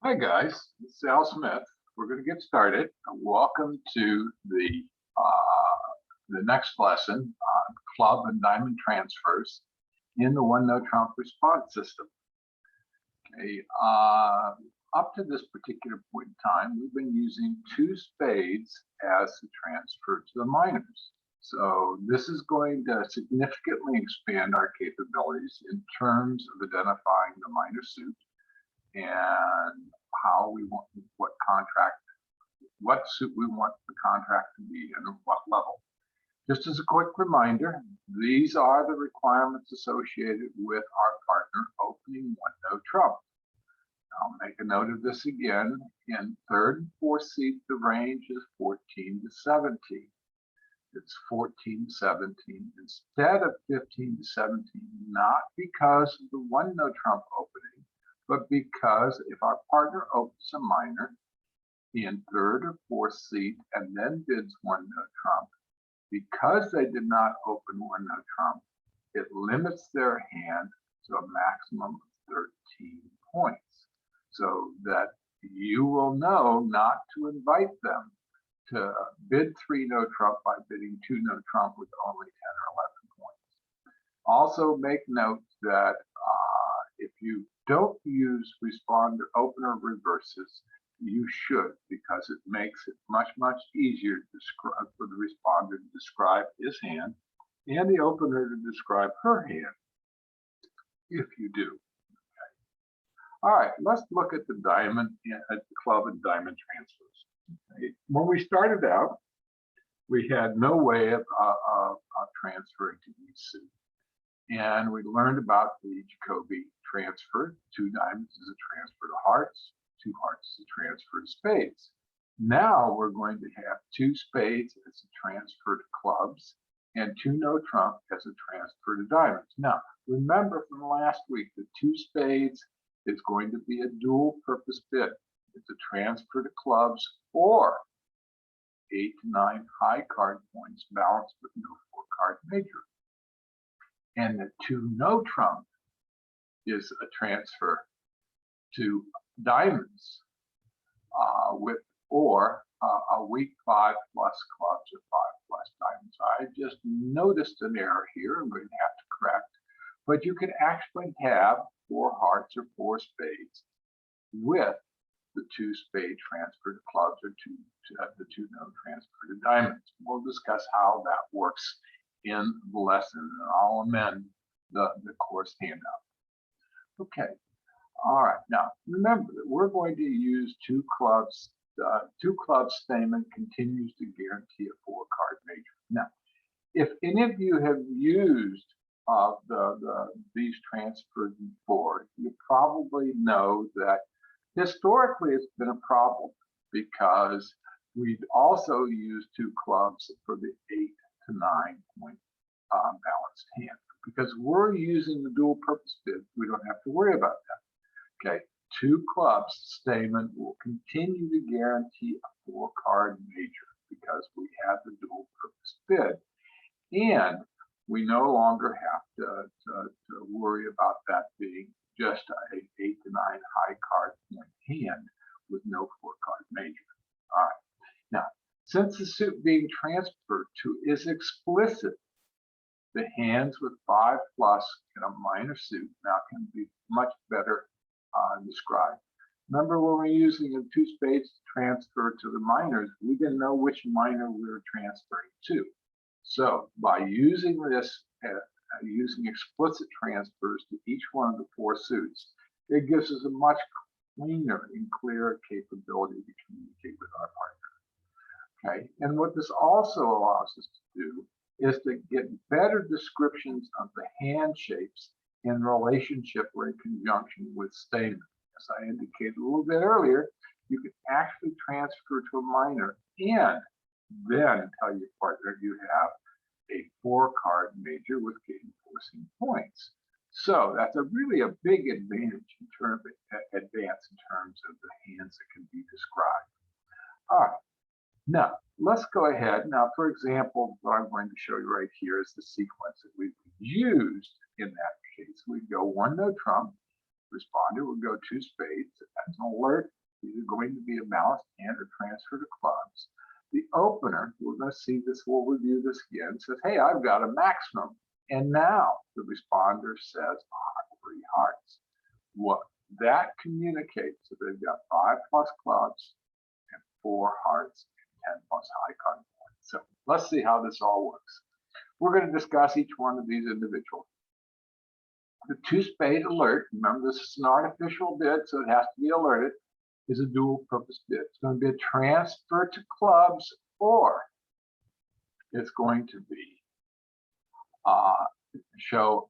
Hi guys, this is Al Smith. We're going to get started. Welcome to the next lesson on club and diamond transfers in the one no trump response system. Okay, up to this particular point in time, we've been using two spades as the transfer to the minors. So this is going to significantly expand our capabilities in terms of identifying the minor suit and how we want what suit we want the contract to be and at what level. Just as a quick reminder, these are the requirements associated with our partner opening one no trump. I'll make a note of this again. In third and fourth seat, the range is 14 to 17. It's 14 to 17 instead of 15 to 17, not because of the one no trump opening, but because if our partner opens a minor in third or fourth seat and then bids one no trump, because they did not open one no trump, it limits their hand to a maximum of 13 points, so that you will know not to invite them to bid three no trump by bidding two no trump with only 10 or 11 points. Also make note that if you don't use responder opener reverses, you should, because it makes it much easier for the responder to describe his hand and the opener to describe her hand if you do. Okay. All right, let's look at the diamond, at the club and diamond transfers. Okay. When we started out, we had no way of transferring to each suit. And we learned about the Jacobi transfer. Two diamonds is a transfer to hearts, two hearts is a transfer to spades. Now we're going to have two spades as a transfer to clubs and two no trump as a transfer to diamonds. Now, remember from last week, the two spades is going to be a dual purpose bid. It's a transfer to clubs or 8 to 9 high card points balanced with no 4-card major. And the two no trump is a transfer to diamonds with or a weak 5 plus clubs or 5 plus diamonds. I just noticed an error here. I'm going to have to correct, but you can actually have 4 hearts or 4 spades with the two spade transfer to clubs or the two no transfer to diamonds. We'll discuss how that works in the lesson, and I'll amend the course handout. Okay, all right. Now remember that we're going to use two clubs. Two clubs statement continues to guarantee a 4-card major. Now, if any of you have used these transfers before, you probably know that historically it's been a problem because we'd also use two clubs for the 8 to 9 point balanced hand. Because we're using the dual purpose bid, we don't have to worry about that. Okay, two clubs statement will continue to guarantee a 4-card major because we have the dual purpose bid. And we no longer have to worry about that being just an 8 to 9 high card point hand with no 4-card major. All right. Now, since the suit being transferred to is explicit, the hands with 5 plus in a minor suit now can be much better described. Remember when we're using the two spades to transfer to the minors, we didn't know which minor we were transferring to. So by using this, using explicit transfers to each one of the 4 suits, it gives us a much cleaner and clearer capability to communicate with our partner. Okay, and what this also allows us to do is to get better descriptions of the hand shapes in relationship or in conjunction with statement. As I indicated a little bit earlier, you can actually transfer to a minor and then tell your partner you have a 4-card major with reinforcing points. So that's really a big advantage in terms of the hands that can be described. All right. Now, let's go ahead. Now, for example, what I'm going to show you right here is the sequence that we've used in that case. We go one no trump, Responder would go two spades. That's an alert, either going to be a balanced hand or transfer to clubs. The opener, we're going to see this, we'll review this again, says, hey, I've got a maximum. And now the responder says, three hearts. What that communicates that they've got 5 plus clubs and 4 hearts and 10 plus high card points. So let's see how this all works. We're going to discuss each one of these individually. The two spade alert, remember this is an artificial bid, so it has to be alerted, is a dual purpose bid. It's going to be a transfer to clubs, or it's going to be show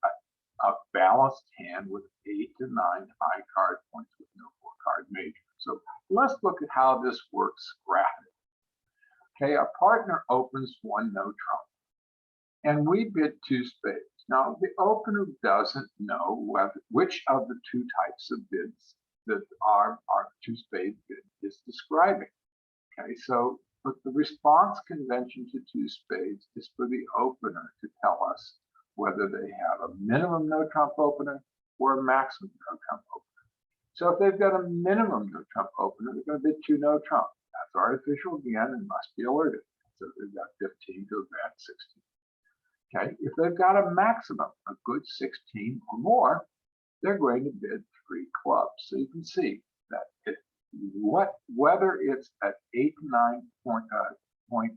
a balanced hand with 8 to 9 high card points with no 4 card major. So let's look at how this works graphically. Okay, our partner opens 1 no trump, and we bid 2 spades. Now the opener doesn't know which of the 2 types of bids that our 2 spade bid is describing. Okay, so but the response convention to 2 spades is for the opener to tell us whether they have a minimum no trump opener or a maximum no trump opener. So if they've got a minimum no trump opener, they're going to bid 2 no trump. That's artificial again and must be alerted. So they've got 15 to a bad 16. Okay, if they've got a maximum, a good 16 or more, they're going to bid 3 clubs. So you can see that whether it's at 8 to 9 point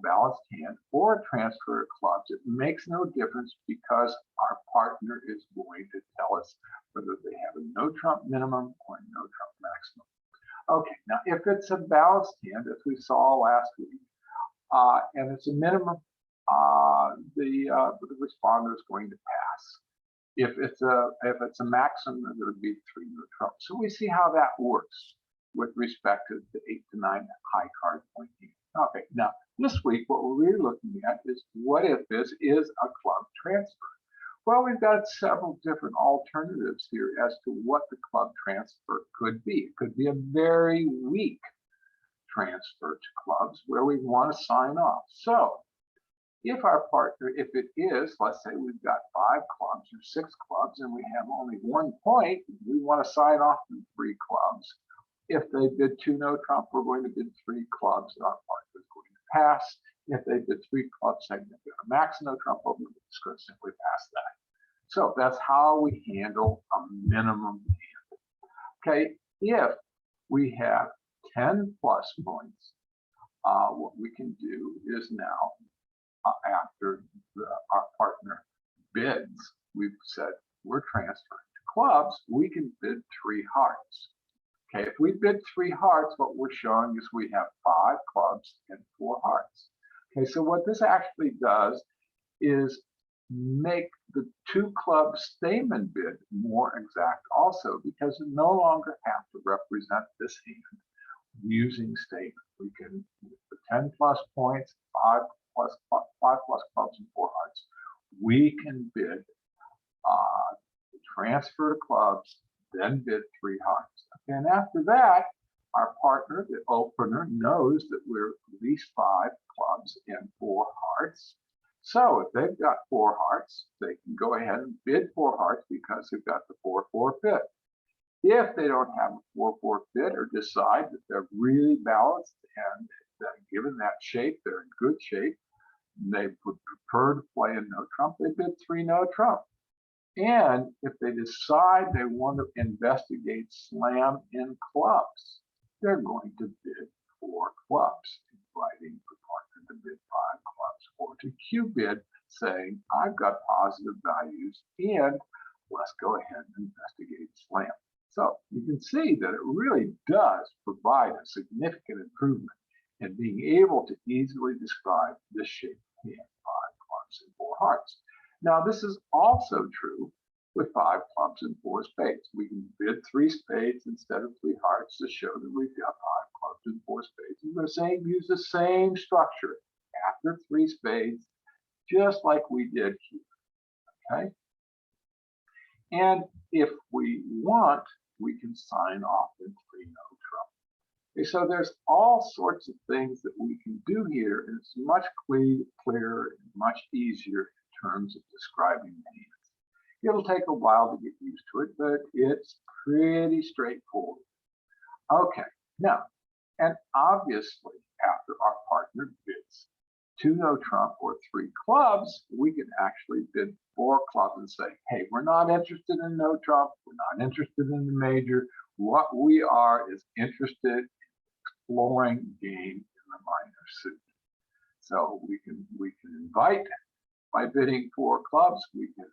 balanced hand or a transfer of clubs, it makes no difference because our partner is going to tell us whether they have a no trump minimum or a no trump maximum. Okay, now if it's a balanced hand, as we saw last week, and it's a minimum, the responder is going to pass. If it's a maximum, then it would be 3 no trump. So we see how that works with respect to the 8 to 9 high card point hand. Okay, now this week what we're really looking at is what if this is a club transfer? Well, we've got several different alternatives here as to what the club transfer could be. It could be a very weak transfer to clubs where we want to sign off. So if our partner, if it is, let's say we've got 5 clubs or 6 clubs and we have only 1 point, we want to sign off in 3 clubs. If they bid 2 no trump, we're going to bid 3 clubs and our partner is going to pass. If they bid 3 clubs saying they've got a max no trump open, we're just going to simply pass that. So that's how we handle a minimum hand. Okay, if we have 10 plus points, what we can do is now, after our partner bids, we've said we're transferring to clubs, we can bid 3 hearts. Okay, if we bid 3 hearts, what we're showing is we have 5 clubs and 4 hearts. Okay, so what this actually does is make the 2 club statement bid more exact also, because we no longer have to represent this hand using statement. We can, with the 10 plus points, 5 plus clubs and 4 hearts, we can bid transfer to clubs, then bid 3 hearts. And after that, our partner, the opener, knows that we're at least 5 clubs and 4 hearts. So if they've got 4 hearts, they can go ahead and bid 4 hearts because they've got the 4-4 bid. If they don't have a 4-4 bid or decide that they're really balanced and that given that shape, they're in good shape, they would prefer to play a no trump, they bid 3 no trump. And if they decide they want to investigate slam in clubs, they're going to bid 4 clubs, inviting the partner to bid 5 clubs, or to Q bid saying, I've got positive values and let's go ahead and investigate slam. So you can see that it really does provide a significant improvement in being able to easily describe this shape of hand, 5 clubs and 4 hearts. Now, this is also true with 5 clubs and 4 spades. We can bid 3 spades instead of 3 hearts to show that we've got 5 clubs and 4 spades. We're going to use the same structure after 3 spades, just like we did here, okay? And if we want, we can sign off in 3 no trump. Okay, so there's all sorts of things that we can do here, and it's much clearer and much easier in terms of describing the hands. It'll take a while to get used to it, but it's pretty straightforward. Okay, now, and obviously, after our partner bids 2 no trump or 3 clubs, we can actually bid 4 clubs and say, hey, we're not interested in no trump, we're not interested in the major. What we are is interested in exploring game in the minor suit. So we can invite by bidding 4 clubs. We can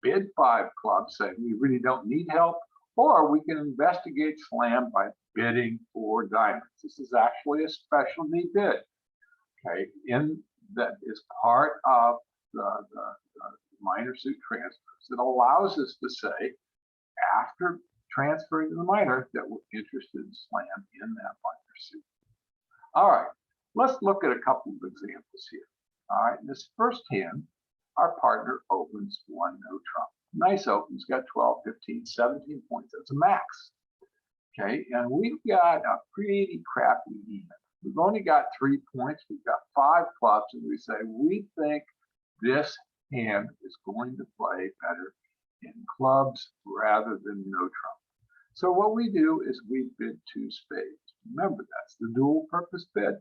bid 5 clubs, saying we really don't need help, or we can investigate slam by bidding 4 diamonds. This is actually a specialty bid. Okay, in that is part of the minor suit transfers. It allows us to say, after transferring to the minor, that we're interested in slam in that minor suit. All right, let's look at a couple of examples here. All right, in this first hand, our partner opens 1 no trump. Nice open, he's got 12, 15, 17 points. That's a max. Okay, and we've got a pretty crappy even. We've only got 3 points. We've got 5 clubs, and we say we think this hand is going to play better in clubs rather than no trump. So what we do is we bid 2 spades. Remember, that's the dual purpose bid.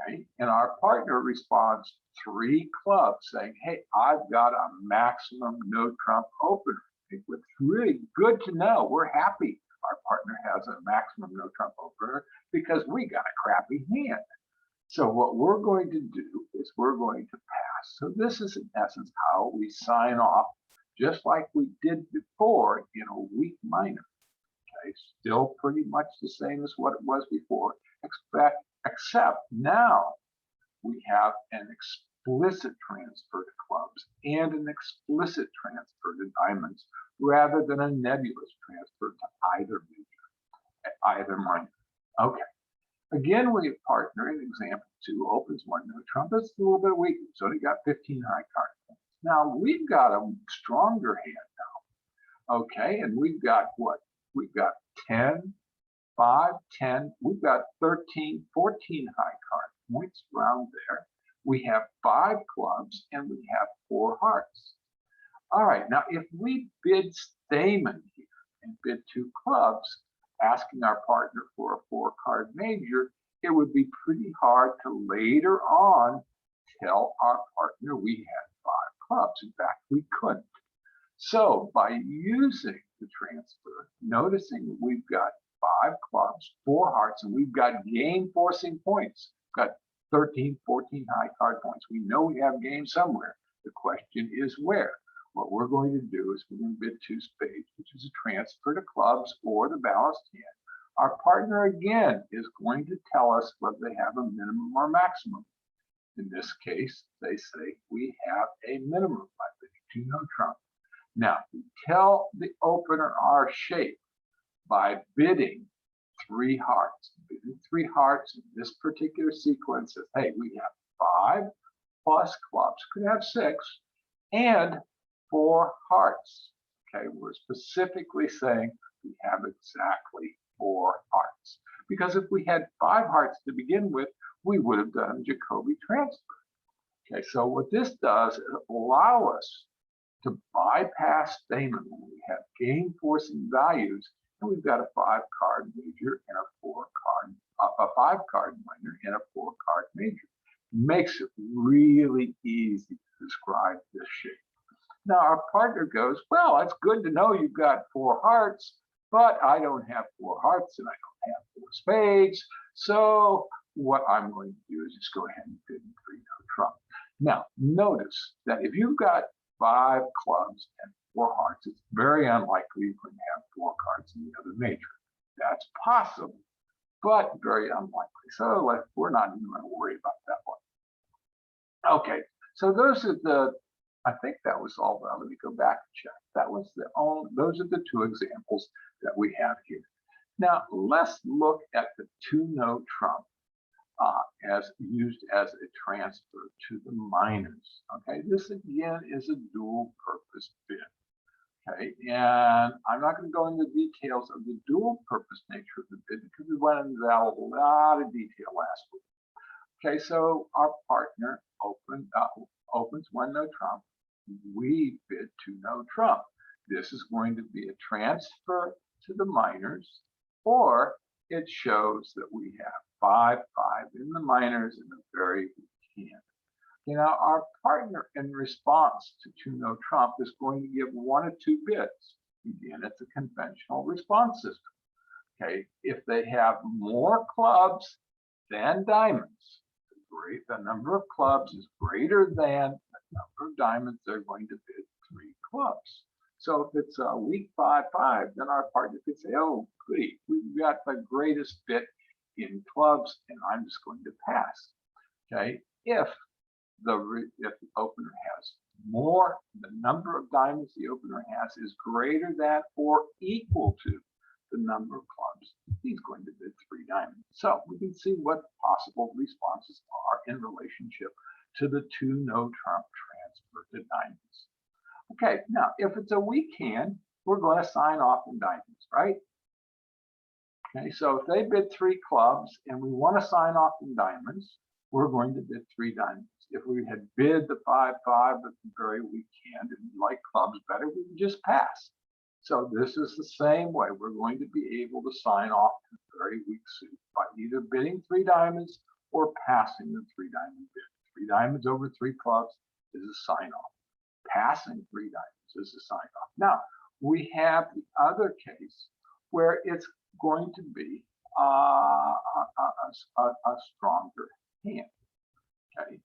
Okay, and our partner responds 3 clubs, saying, hey, I've got a maximum no trump opener. It's really good to know. We're happy our partner has a maximum no trump opener because we got a crappy hand. So what we're going to do is we're going to pass. So this is in essence how we sign off, just like we did before in a weak minor. Okay, still pretty much the same as what it was before, except now we have an explicit transfer to clubs and an explicit transfer to diamonds rather than a nebulous transfer to either major, either minor. Okay. Again, we have partner in example 2 opens 1 no trump. It's a little bit weak. So he got 15 high card points. Now we've got a stronger hand now. Okay, and we've got what? We've got 10, 5, 10. We've got 13, 14 high card points around there. We have 5 clubs and we have 4 hearts. All right, now if we bid Stamen here and bid 2 clubs, asking our partner for a 4-card major, it would be pretty hard to later on tell our partner we had 5 clubs. In fact, we couldn't. So by using the transfer, noticing we've got 5 clubs, 4 hearts, and we've got game forcing points. We've got 13, 14 high card points. We know we have game somewhere. The question is where? What we're going to do is we're going to bid 2 spades, which is a transfer to clubs or the balanced hand. Our partner again is going to tell us whether they have a minimum or maximum. In this case, they say we have a minimum by bidding 2 no trump. Now, we tell the opener our shape by bidding 3 hearts. Bidding 3 hearts in this particular sequence says, hey, we have 5 plus clubs, could have 6, and 4 hearts. Okay, we're specifically saying we have exactly 4 hearts. Because if we had 5 hearts to begin with, we would have done a Jacobi transfer. Okay, so what this does is allow us to bypass Stamen when we have game forcing values, and we've got a 5-card major and a 5-card minor and a 4-card major. Makes it really easy to describe this shape. Now our partner goes, well, it's good to know you've got 4 hearts, but I don't have 4 hearts and I don't have 4 spades. So what I'm going to do is just go ahead and bid 3 no trump. Now notice that if you've got 5 clubs and 4 hearts, it's very unlikely you're going to have 4 cards in the other major. That's possible, but very unlikely. So we're not even going to worry about that one. Okay, so those are the, I think that was all. Well, let me go back and check. That was the only, those are the 2 examples that we have here. Now let's look at the 2 no trump as used as a transfer to the minors. Okay, this again is a dual purpose bid. Okay, and I'm not going to go into the details of the dual purpose nature of the bid because we went into that a lot of detail last week. Okay, so our partner opens 1 no trump. we bid two no trump. This is going to be a transfer to the minors, or it shows that we have 5-5 in the minors and a very weak hand. You know, our partner in response to two no trump is going to give one or two bids. Again, it's a conventional response system. Okay, if they have more clubs than diamonds, the number of clubs is greater than the number of diamonds, they're going to bid 3 clubs. So if it's a weak 5-5, then our partner could say, oh, goody, we've got the greatest bid in clubs, and I'm just going to pass. Okay, if the opener has more, the number of diamonds the opener has is greater than or equal to the number of clubs, he's going to bid 3 diamonds. So we can see what possible responses are in relationship to the two no trump transfer to diamonds. Okay, now if it's a weak hand, we're going to sign off in diamonds, right? Okay, so if they bid 3 clubs and we want to sign off in diamonds, we're going to bid 3 diamonds. If we had bid the 5-5 with a very weak hand and we like clubs better, we would just pass. So this is the same way. We're going to be able to sign off a very weak suit by either bidding 3 diamonds or passing the 3 diamond bid. 3 diamonds over 3 clubs is a sign off. Passing 3 diamonds is a sign off. Now, we have the other case where it's going to be a stronger hand, okay?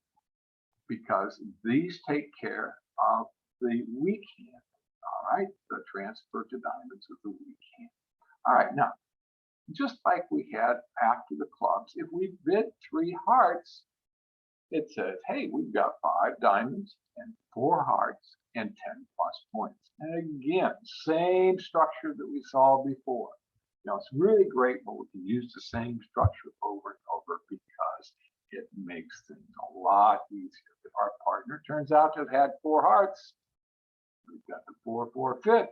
Because these take care of the weak hand. All right, the transfer to diamonds with the weak hand. All right, now, just like we had after the clubs, if we bid 3 hearts, it says, hey, we've got 5 diamonds and 4 hearts and 10 plus points. And again, same structure that we saw before. You know, it's really great when we can use the same structure over and over because it makes things a lot easier. If our partner turns out to have had 4 hearts, we've got the 4-4 fit.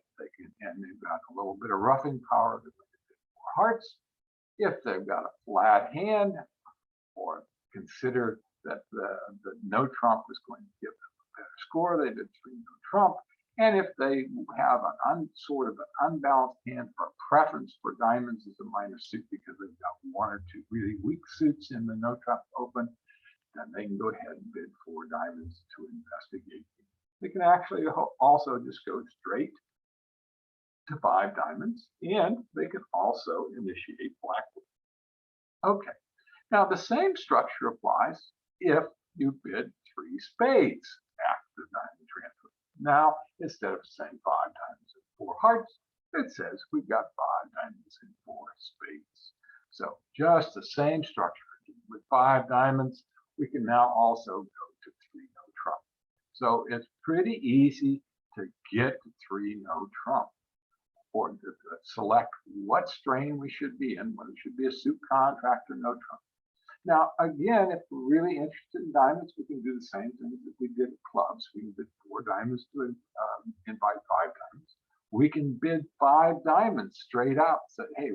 And they've got a little bit of roughing power. They're going to fit 4 hearts. If they've got a flat hand, or consider that the no trump is going to give them a better score, they did 3 no trump. And if they have sort of an unbalanced hand for a preference for diamonds as a minor suit because they've got 1 or 2 really weak suits in the no trump open, then they can go ahead and bid 4 diamonds to investigate. They can actually also just go straight to 5 diamonds, and they can also initiate blackwood. Okay, now the same structure applies if you bid 3 spades after the diamond transfer. Now, instead of saying 5 diamonds and 4 hearts, it says we've got 5 diamonds and 4 spades. So just the same structure. With 5 diamonds, we can now also go to 3 no trump. So it's pretty easy to get to 3 no trump, or to select what strain we should be in, whether it should be a suit contract or no trump. Now, again, if we're really interested in diamonds, we can do the same thing that we did with clubs. We can bid 4 diamonds to invite 5 diamonds. We can bid 5 diamonds straight out, say, hey,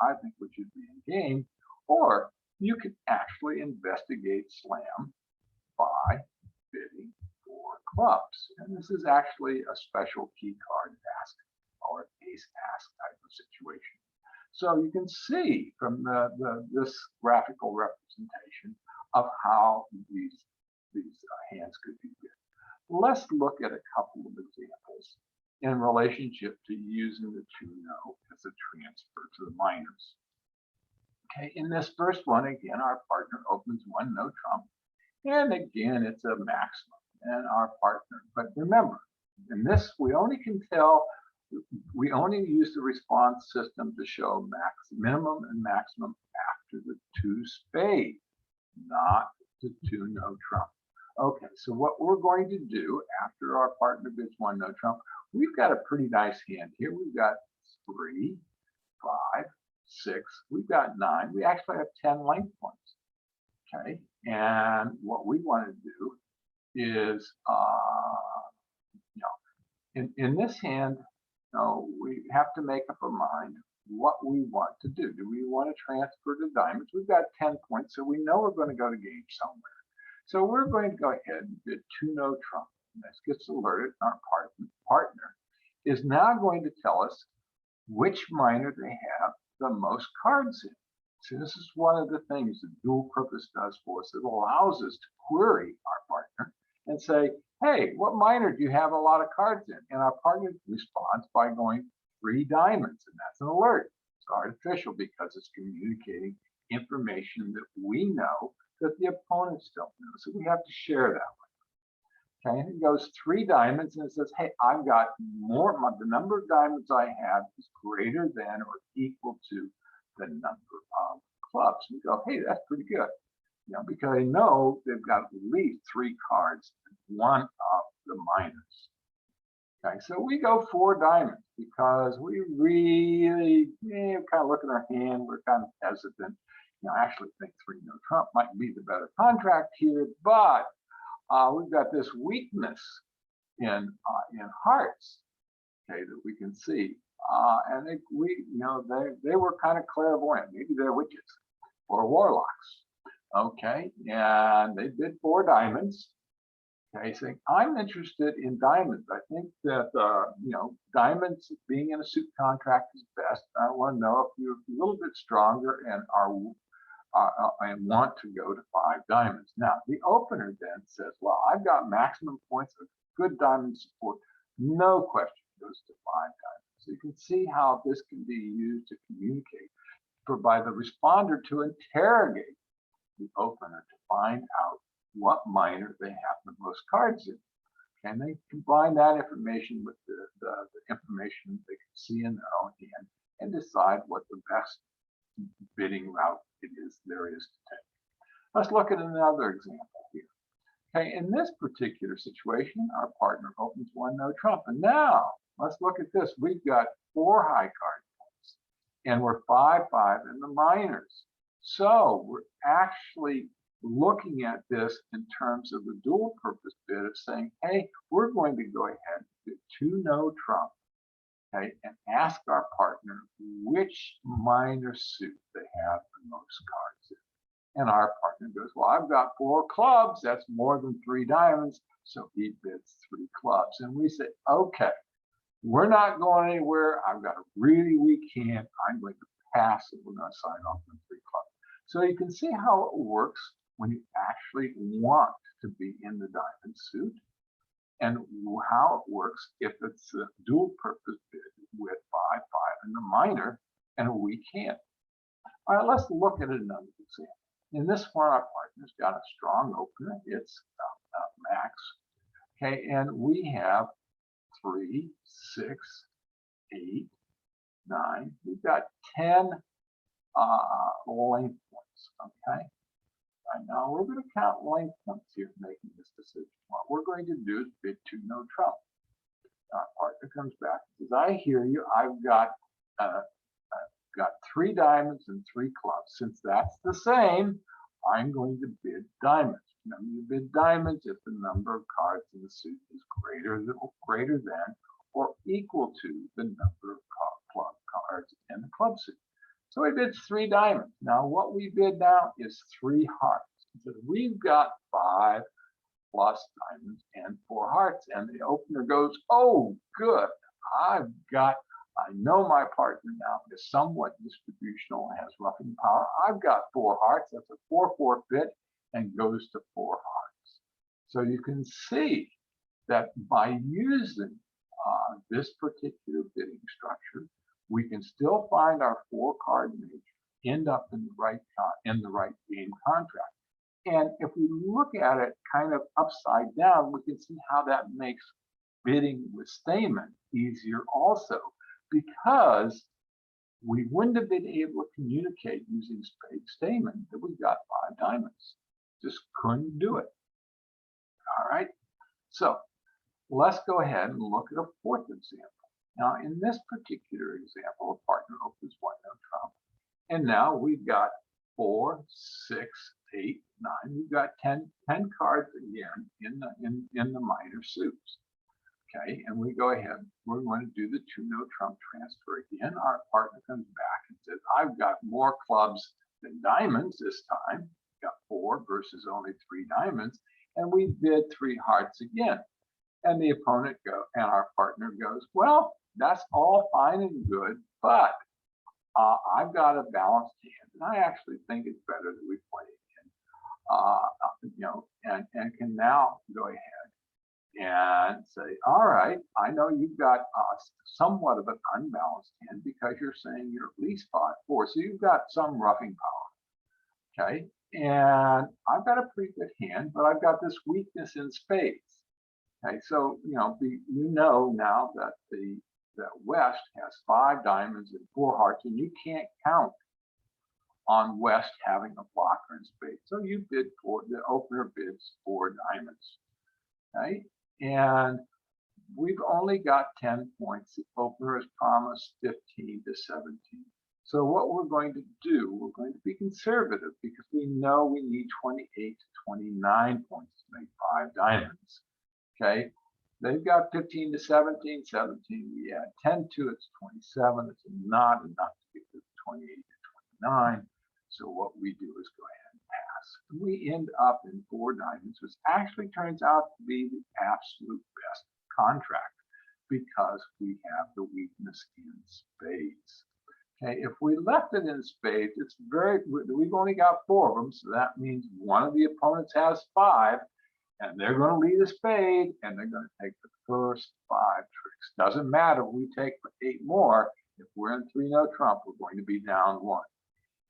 I think we should be in game. Or you can actually investigate slam by bidding 4 clubs. And this is actually a special key card ask, or ace ask type of situation. So you can see from this graphical representation of how these hands could be bid. Let's look at a couple of examples in relationship to using the 2 no as a transfer to the minors. Okay, in this first one, again, our partner opens 1 no trump, and again, it's a maximum, and our partner. But remember, in this, we only use the response system to show minimum and maximum after the 2 spade, not the 2 no trump. Okay, so what we're going to do after our partner bids 1 no trump, we've got a pretty nice hand here. We've got 3, 5, 6, we've got 9. We actually have 10 length points. Okay, and what we want to do is, in this hand, we have to make up our mind what we want to do. Do we want to transfer to diamonds? We've got 10 points, so we know we're going to go to game somewhere. So we're going to go ahead and bid 2 no trump. this gets alerted, our partner is now going to tell us which minor they have the most cards in. So this is one of the things that dual purpose does for us. It allows us to query our partner and say, hey, what minor do you have a lot of cards in? And our partner responds by going 3 diamonds, and that's an alert. It's artificial because it's communicating information that we know that the opponents don't know. So we have to share that one. Okay, and it goes 3 diamonds and it says, hey, I've got more, the number of diamonds I have is greater than or equal to the number of clubs. We go, hey, that's pretty good. You know, because I know they've got at least 3 cards in one of the minors. Okay, so we go 4 diamonds because we really kind of look at our hand. We're kind of hesitant. You know, I actually think 3 no trump might be the better contract here, but we've got this weakness in hearts, okay, that we can see, and they were kind of clairvoyant. Maybe they're witches or warlocks, okay, and they bid 4 diamonds. Okay, saying I'm interested in diamonds. I think that diamonds being in a suit contract is best. I want to know if you're a little bit stronger and I want to go to 5 diamonds. Now, the opener then says, well, I've got maximum points of good diamond support. No question goes to 5 diamonds. So you can see how this can be used to communicate, by the responder to interrogate the opener to find out what minor they have the most cards in. And they combine that information with the information they can see in their own hand and decide what the best bidding route there is to take. Let's look at another example here. Okay, in this particular situation, our partner opens 1 no trump. And now let's look at this. We've got 4 high card points and we're 5-5 in the minors. So we're actually looking at this in terms of the dual purpose bid of saying, hey, we're going to go ahead and bid 2 no trump. Okay, and ask our partner which minor suit they have the most cards in. And our partner goes, well, I've got 4 clubs. That's more than 3 diamonds. So he bids 3 clubs. And we say, okay, we're not going anywhere. I've got a really weak hand. I'm going to pass and we're going to sign off on 3 clubs. So you can see how it works when you actually want to be in the diamond suit, and how it works if it's a dual purpose bid with 5-5 in the minor and a weak hand. All right, let's look at another example. In this one, our partner's got a strong opener. It's max. Okay, and we have 3, 6, 8, 9. We've got 10 length points. Okay. Right now, we're going to count length points here making this decision. What we're going to do is bid 2 no trump. Our partner comes back and says, I hear you. I've got 3 diamonds and 3 clubs. Since that's the same, I'm going to bid diamonds. Remember, you bid diamonds if the number of cards in the suit is greater than or equal to the number of club cards in the club suit. So he bids 3 diamonds. Now what we bid now is 3 hearts. So we've got 5 plus diamonds and 4 hearts. And the opener goes, oh, good. I know my partner now is somewhat distributional and has roughing power. I've got 4 hearts. That's a 4-4 bid and goes to 4 hearts. So you can see that by using this particular bidding structure, we can still find our 4 card major, end up in the right game contract. And if we look at it kind of upside down, we can see how that makes bidding with Stamen easier also, because we wouldn't have been able to communicate using Spade Stamen that we got 5 diamonds. Just couldn't do it. All right. So let's go ahead and look at a 4th example. Now, in this particular example, a partner opens 1 no trump. And now we've got 4, 6, 8, 9. We've got 10 cards again in the minor suits. Okay, and we go ahead. We're going to do the 2 no trump transfer again. Our partner comes back and says, I've got more clubs than diamonds this time. Got 4 versus only 3 diamonds. And we bid 3 hearts again. And the opponent and our partner goes, well, that's all fine and good, but I've got a balanced hand, and I actually think it's better that we play it, and can now go ahead and say, all right, I know you've got somewhat of an unbalanced hand because you're saying you're at least 5-4, so you've got some roughing power, okay? And I've got a pretty good hand, but I've got this weakness in spades. Okay, so now that that West has 5 diamonds and 4 hearts, and you can't count on West having a blocker in spades. So the opener bids 4 diamonds. Okay, and we've only got 10 points. The opener has promised 15 to 17. So what we're going to do, we're going to be conservative because we know we need 28 to 29 points to make 5 diamonds. Okay, they've got 15 to 17, 17, we add 10 to it, it's 27. It's not enough to get to 28 to 29. So what we do is go ahead and pass. We end up in 4 diamonds, which actually turns out to be the absolute best contract because we have the weakness in spades. Okay, if we left it in spades, we've only got 4 of them, so that means one of the opponents has 5. And they're going to lead a spade, and they're going to take the first 5 tricks. Doesn't matter if we take 8 more. If we're in 3-no trump, we're going to be down 1.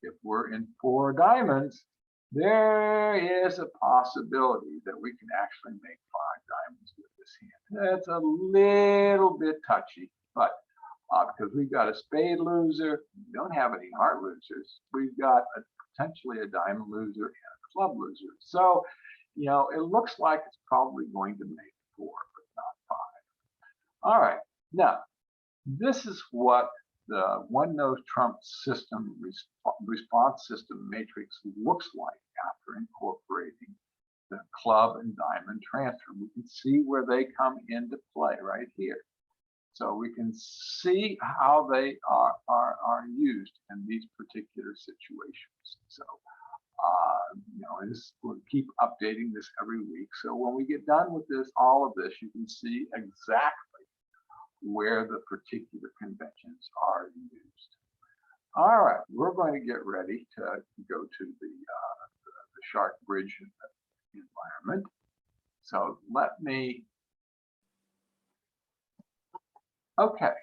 If we're in 4 diamonds, there is a possibility that we can actually make 5 diamonds with this hand. That's a little bit touchy, but because we've got a spade loser, we don't have any heart losers. We've got potentially a diamond loser and a club loser. So it looks like it's probably going to make 4, but not 5. All right, now this is what the one-no trump system response system matrix looks like after incorporating the club and diamond transfer. We can see where they come into play right here. So we can see how they are used in these particular situations. So we'll keep updating this every week. So when we get done with all of this, you can see exactly where the particular conventions are used. All right, we're going to get ready to go to the Shark Bridge environment. So okay,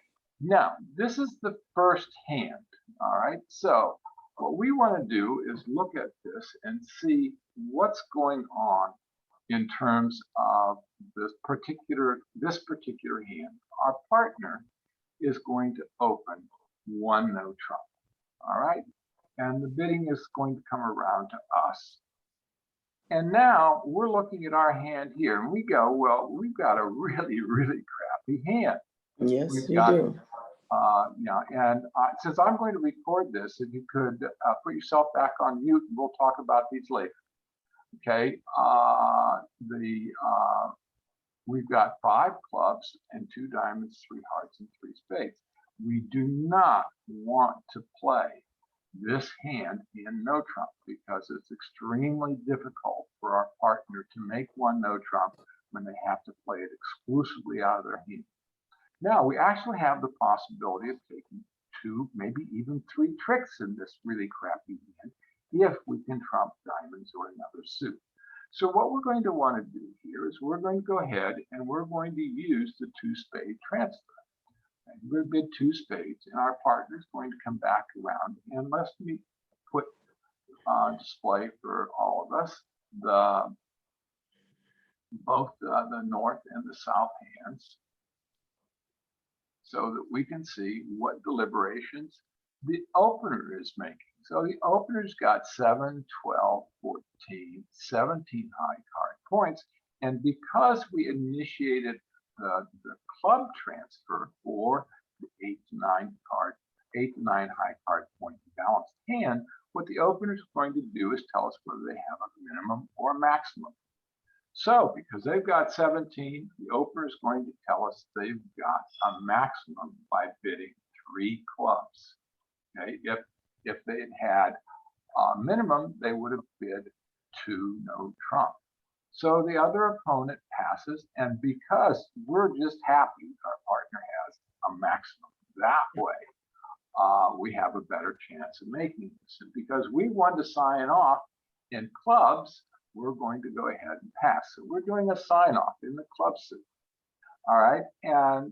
now this is the first hand. All right, so what we want to do is look at this and see what's going on in terms of this particular hand. Our partner is going to open 1-no trump. All right, and the bidding is going to come around to us. And now we're looking at our hand here, and we go, well, we've got a really, really crappy hand. Yes, you do. Since I'm going to record this, if you could put yourself back on mute, and we'll talk about these later. Okay, we've got 5 clubs and 2 diamonds, 3 hearts, and 3 spades. We do not want to play this hand in no trump because it's extremely difficult for our partner to make 1-no trump when they have to play it exclusively out of their hand. Now, we actually have the possibility of taking 2, maybe even 3 tricks in this really crappy hand if we can trump diamonds or another suit. So what we're going to want to do here is we're going to go ahead and we're going to use the 2-spade transfer. And we're going to bid 2 spades, and our partner is going to come back around, and let me put on display for all of us both the north and the south hands, so that we can see what deliberations the opener is making. So the opener's got 7, 12, 14, 17 high card points. And because we initiated the club transfer for the 8 to 9 high card point balanced hand, what the opener is going to do is tell us whether they have a minimum or a maximum. So because they've got 17, the opener is going to tell us they've got a maximum by bidding 3 clubs. Okay, if they had had a minimum, they would have bid 2 no trump. So the other opponent passes, and because we're just happy our partner has a maximum that way, we have a better chance of making this. And because we want to sign off in clubs, we're going to go ahead and pass. So we're doing a sign off in the club suit. All right, and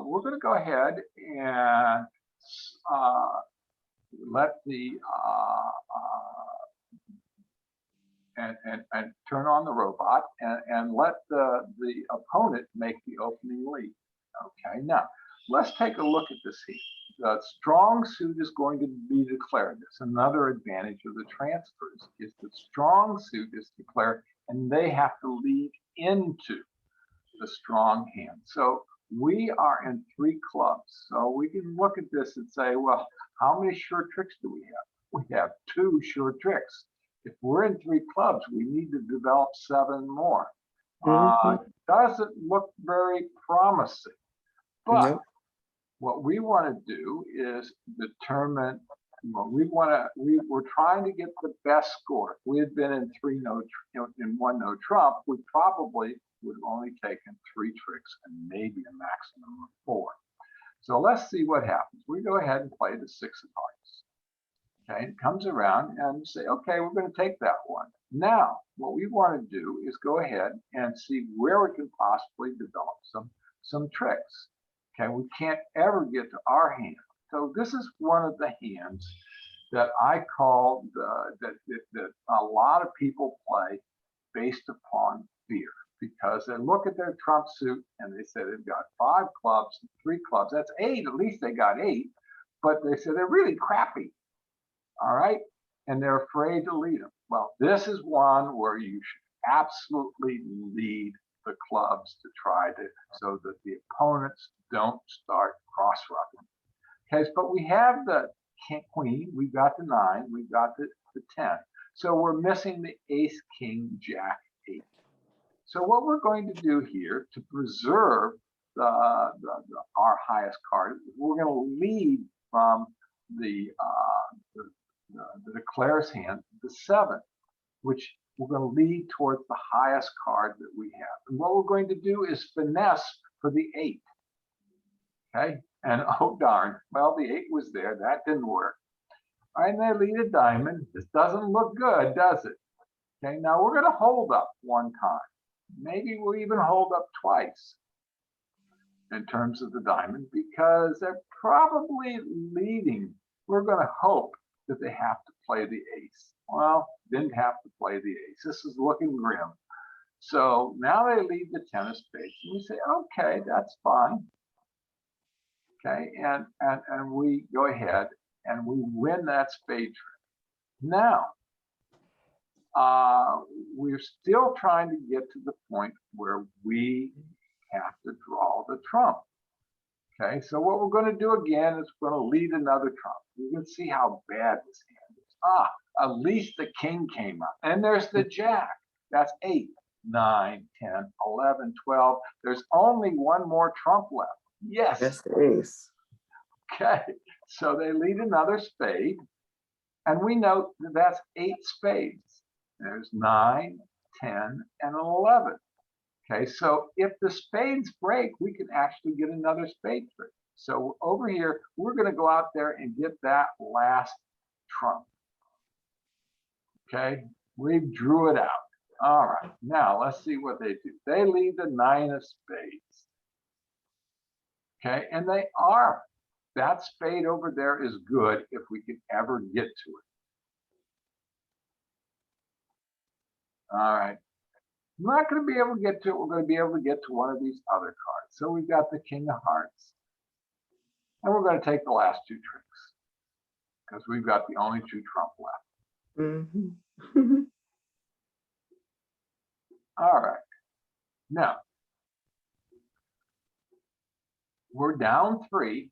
we're going to go ahead and let the and turn on the robot and let the opponent make the opening lead. Okay, now let's take a look at this here. The strong suit is going to be declared. That's another advantage of the transfers, is the strong suit is declared and they have to lead into the strong hand. So we are in 3 clubs. So we can look at this and say, well, how many sure tricks do we have? We have 2 sure tricks. If we're in 3 clubs, we need to develop 7 more. Doesn't look very promising, but what we want to do is determine what we want to. We're trying to get the best score. If we had been in 3 in 1 no trump, we probably would have only taken 3 tricks and maybe a maximum of 4. So let's see what happens. We go ahead and play the 6 of hearts. Okay, it comes around and say, okay, we're going to take that one. Now, what we want to do is go ahead and see where we can possibly develop some tricks. Okay, we can't ever get to our hand. So this is one of the hands that I call that a lot of people play based upon fear, because they look at their trump suit and they say they've got 5 clubs, 3 clubs. That's 8. At least they got 8, but they say they're really crappy. All right, and they're afraid to lead them. Well, this is one where you should absolutely lead the clubs to try to, so that the opponents don't start cross-rubbing. Okay, but we have the queen, we've got the 9, we've got the 10. So we're missing the ace, king, jack, 8. So what we're going to do here to preserve our highest card, we're going to lead from the declares hand, the 7, which we're going to lead towards the highest card that we have. And what we're going to do is finesse for the 8. Okay, and oh darn, well, the 8 was there, that didn't work. All right, and they lead a diamond. This doesn't look good, does it? Okay, now we're going to hold up 1 time. Maybe we'll even hold up twice in terms of the diamond, because they're probably leading. We're going to hope that they have to play the ace. Well, didn't have to play the ace. This is looking grim. So now they lead the 10 of spades, and we say, okay, that's fine. Okay, and we go ahead and we win that spade trick. Now, we're still trying to get to the point where we have to draw the trump. Okay, so what we're going to do again is we're going to lead another trump. You can see how bad this hand is. At least the king came up. And there's the jack. That's 8, 9, 10, 11, 12. There's only 1 more trump left. Yes. That's the ace. Okay, so they lead another spade. And we note that that's 8 spades. There's 9, 10, and 11. Okay, so if the spades break, we can actually get another spade trick. So over here, we're going to go out there and get that last trump. Okay, we drew it out. All right, now let's see what they do. They lead the 9 of spades. Okay, and they are. That spade over there is good if we can ever get to it. All right. We're not going to be able to get to it. We're going to be able to get to one of these other cards. So we've got the king of hearts. And we're going to take the last 2 tricks, because we've got the only 2 trump left. All right. Now, we're down 3.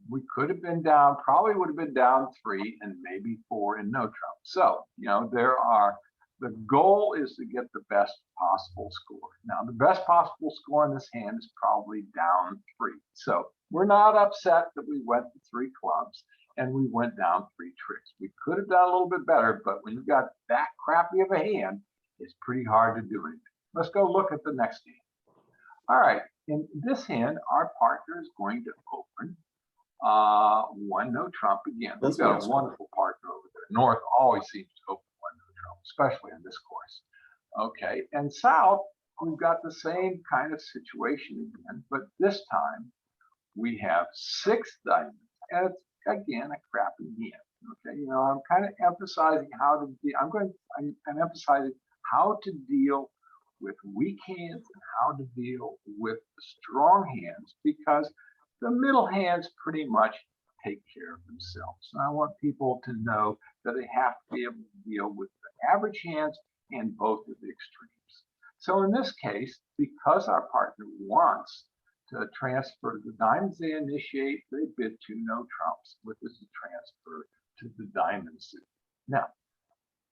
We could have been down, probably would have been down 3 and maybe 4 in no trump. So, you know, the goal is to get the best possible score. Now, the best possible score in this hand is probably down 3. So we're not upset that we went to 3 clubs and we went down 3 tricks. We could have done a little bit better, but when you've got that crappy of a hand, It's pretty hard to do anything. Let's go look at the next hand. All right, in this hand, our partner is going to open one no trump again. We've got a wonderful partner over there. North always seems to open one no trump, especially in this course. Okay, and South, we've got the same kind of situation again, but this time we have 6 diamonds, and it's again a crappy hand. Okay, you know, I'm kind of emphasizing how to deal. I'm emphasizing how to deal with weak hands and how to deal with strong hands, because the middle hands pretty much take care of themselves. And I want people to know that they have to be able to deal with the average hands and both of the extremes. So in this case, because our partner wants to transfer the diamonds they initiate, they bid 2 no trumps, which is a transfer to the diamond suit. Now,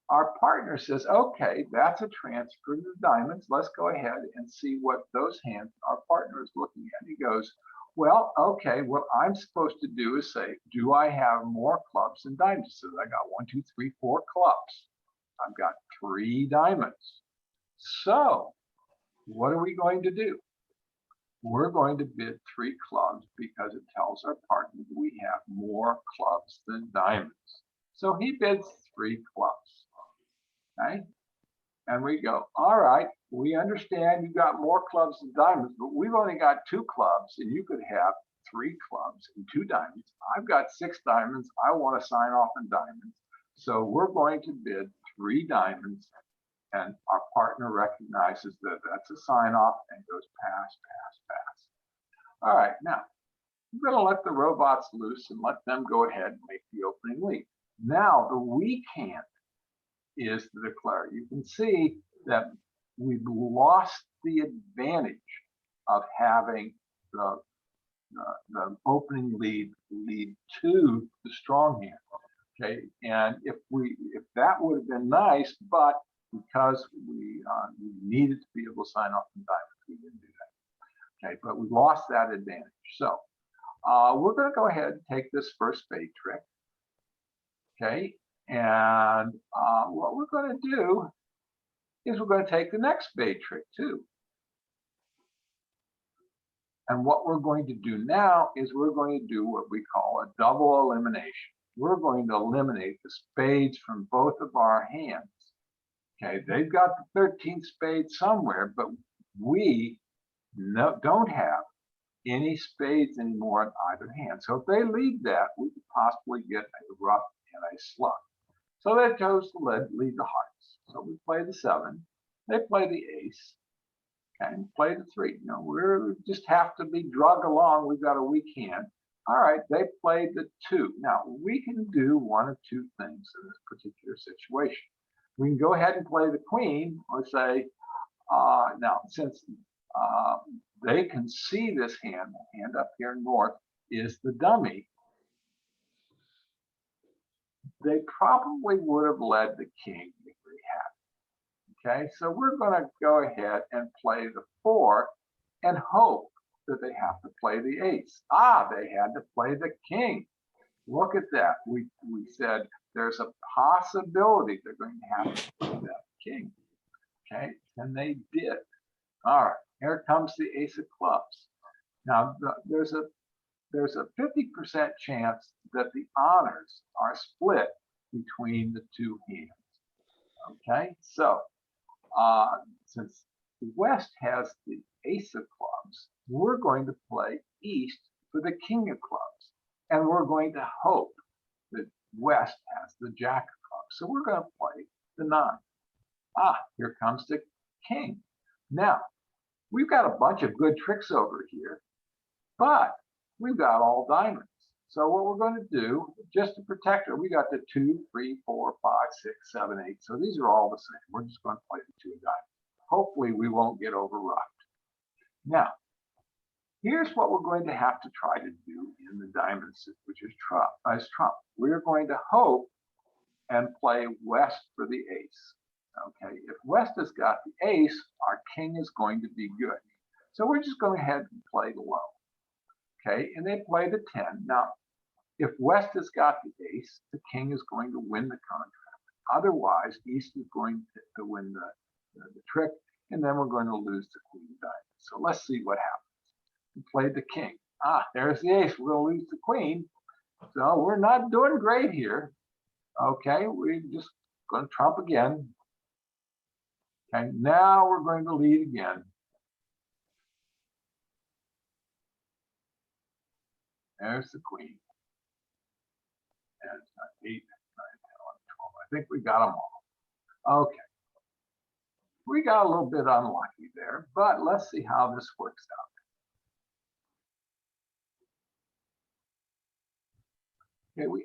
our partner says, okay, that's a transfer to the diamonds. Let's go ahead and see what those hands our partner is looking at. He goes, well, okay, what I'm supposed to do is say, do I have more clubs than diamonds? So I got 1, 2, 3, 4 clubs. I've got 3 diamonds. So what are we going to do? We're going to bid 3 clubs because it tells our partner that we have more clubs than diamonds. So he bids 3 clubs. Okay? And we go, all right, we understand you got more clubs than diamonds, but we've only got 2 clubs, and you could have 3 clubs and 2 diamonds. I've got 6 diamonds. I want to sign off on diamonds. So we're going to bid 3 diamonds, and our partner recognizes that that's a sign off and goes pass, pass, pass. All right, now I'm going to let the robots loose and let them go ahead and make the opening lead. Now the weak hand is the declare. You can see that we've lost the advantage of having the opening lead to the strong hand. Okay, and if that would have been nice, but because we needed to be able to sign off the diamonds, we didn't do that. Okay, but we lost that advantage. So we're going to go ahead and take this first spade trick. Okay, and what we're going to do is we're going to take the next spade trick too. And what we're going to do now is we're going to do what we call a double elimination. We're going to eliminate the spades from both of our hands. Okay, they've got the 13th spade somewhere, but we don't have any spades anymore on either hand. So if they lead that, we could possibly get a rough and a slug. So they chose to lead the hearts. So we play the 7, they play the ace, and play the 3. You know, we just have to be drug along. We've got a weak hand. All right, they played the 2. Now we can do one of 2 things in this particular situation. We can go ahead and play the queen, or say, now since they can see this hand, the hand up here north is the dummy, they probably would have led the king if they had. Okay, so we're going to go ahead and play the 4 and hope that they have to play the ace. They had to play the king. Look at that. We said there's a possibility they're going to have to play that king. Okay, and they did. All right, here comes the ace of clubs. Now there's a 50% chance that the honors are split between the 2 hands. Okay, so since West has the ace of clubs, we're going to play East for the king of clubs, and we're going to hope that West has the jack of clubs. So we're going to play the 9. Here comes the king. Now we've got a bunch of good tricks over here, but we've got all diamonds. So what we're going to do, just to protect her, we got the 2, 3, 4, 5, 6, 7, 8. So these are all the same. We're just going to play the 2 diamonds. Hopefully we won't get overrun. Now, here's what we're going to have to try to do in the diamond suit, which is trump. We're going to hope and play West for the ace. Okay, if West has got the ace, our king is going to be good. So we're just going to head and play the low. Okay, and they play the 10. Now, if West has got the ace, the king is going to win the contract. Otherwise, East is going to win the trick, and then we're going to lose the queen of diamonds. So let's see what happens. We played the king. There's the ace. We're going to lose the queen. So we're not doing great here. Okay, we're just going to trump again. Okay, now we're going to lead again. There's the queen. And 8, 9, 10, 11, 12. I think we got them all. Okay. We got a little bit unlucky there, but let's see how this works out. Okay, we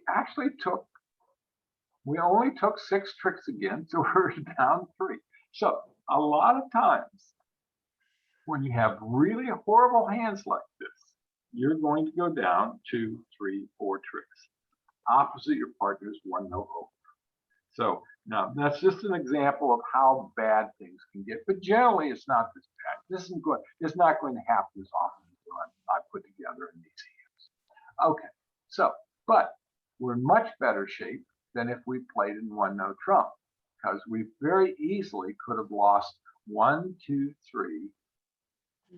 only took 6 tricks again, so we're down 3. So a lot of times when you have really horrible hands like this, you're going to go down 2, 3, 4 tricks. Opposite your partner's 1 no over. So now that's just an example of how bad things can get, but generally it's not this bad. This isn't good. It's not going to happen as often as I put together in these hands. Okay, so, but we're in much better shape than if we played in 1 no trump, because we very easily could have lost 1, 2, 3,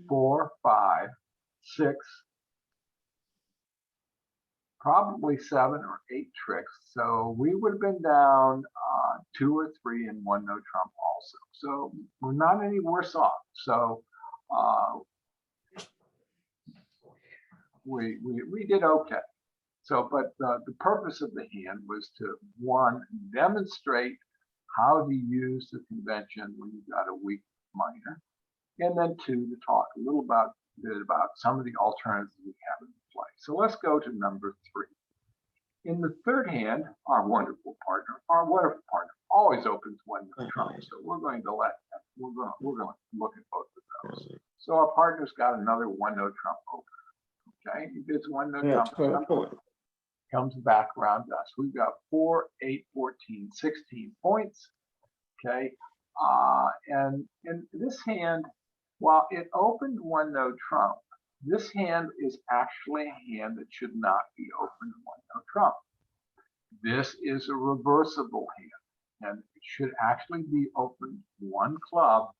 4, 5, 6, probably 7 or 8 tricks. So we would have been down 2 or 3 and 1 no trump also. So we're not any worse off. So we did okay. So, but the purpose of the hand was to, 1, demonstrate how to use the convention when you've got a weak minor, and then 2, to talk a little bit about some of the alternatives we have in play. So let's go to number 3. In the third hand, our wonderful partner always opens 1 no trump. So we're going to we're going to look at both of those. So our partner's got another 1 no trump opener. Okay, he bids 1 no trump. Comes back around to us. We've got 4, 8, 14, 16 points. Okay, and in this hand, while it opened 1 no trump, this hand is actually a hand that should not be opened 1 no trump. This is a reversible hand, and it should actually be opened 1 club,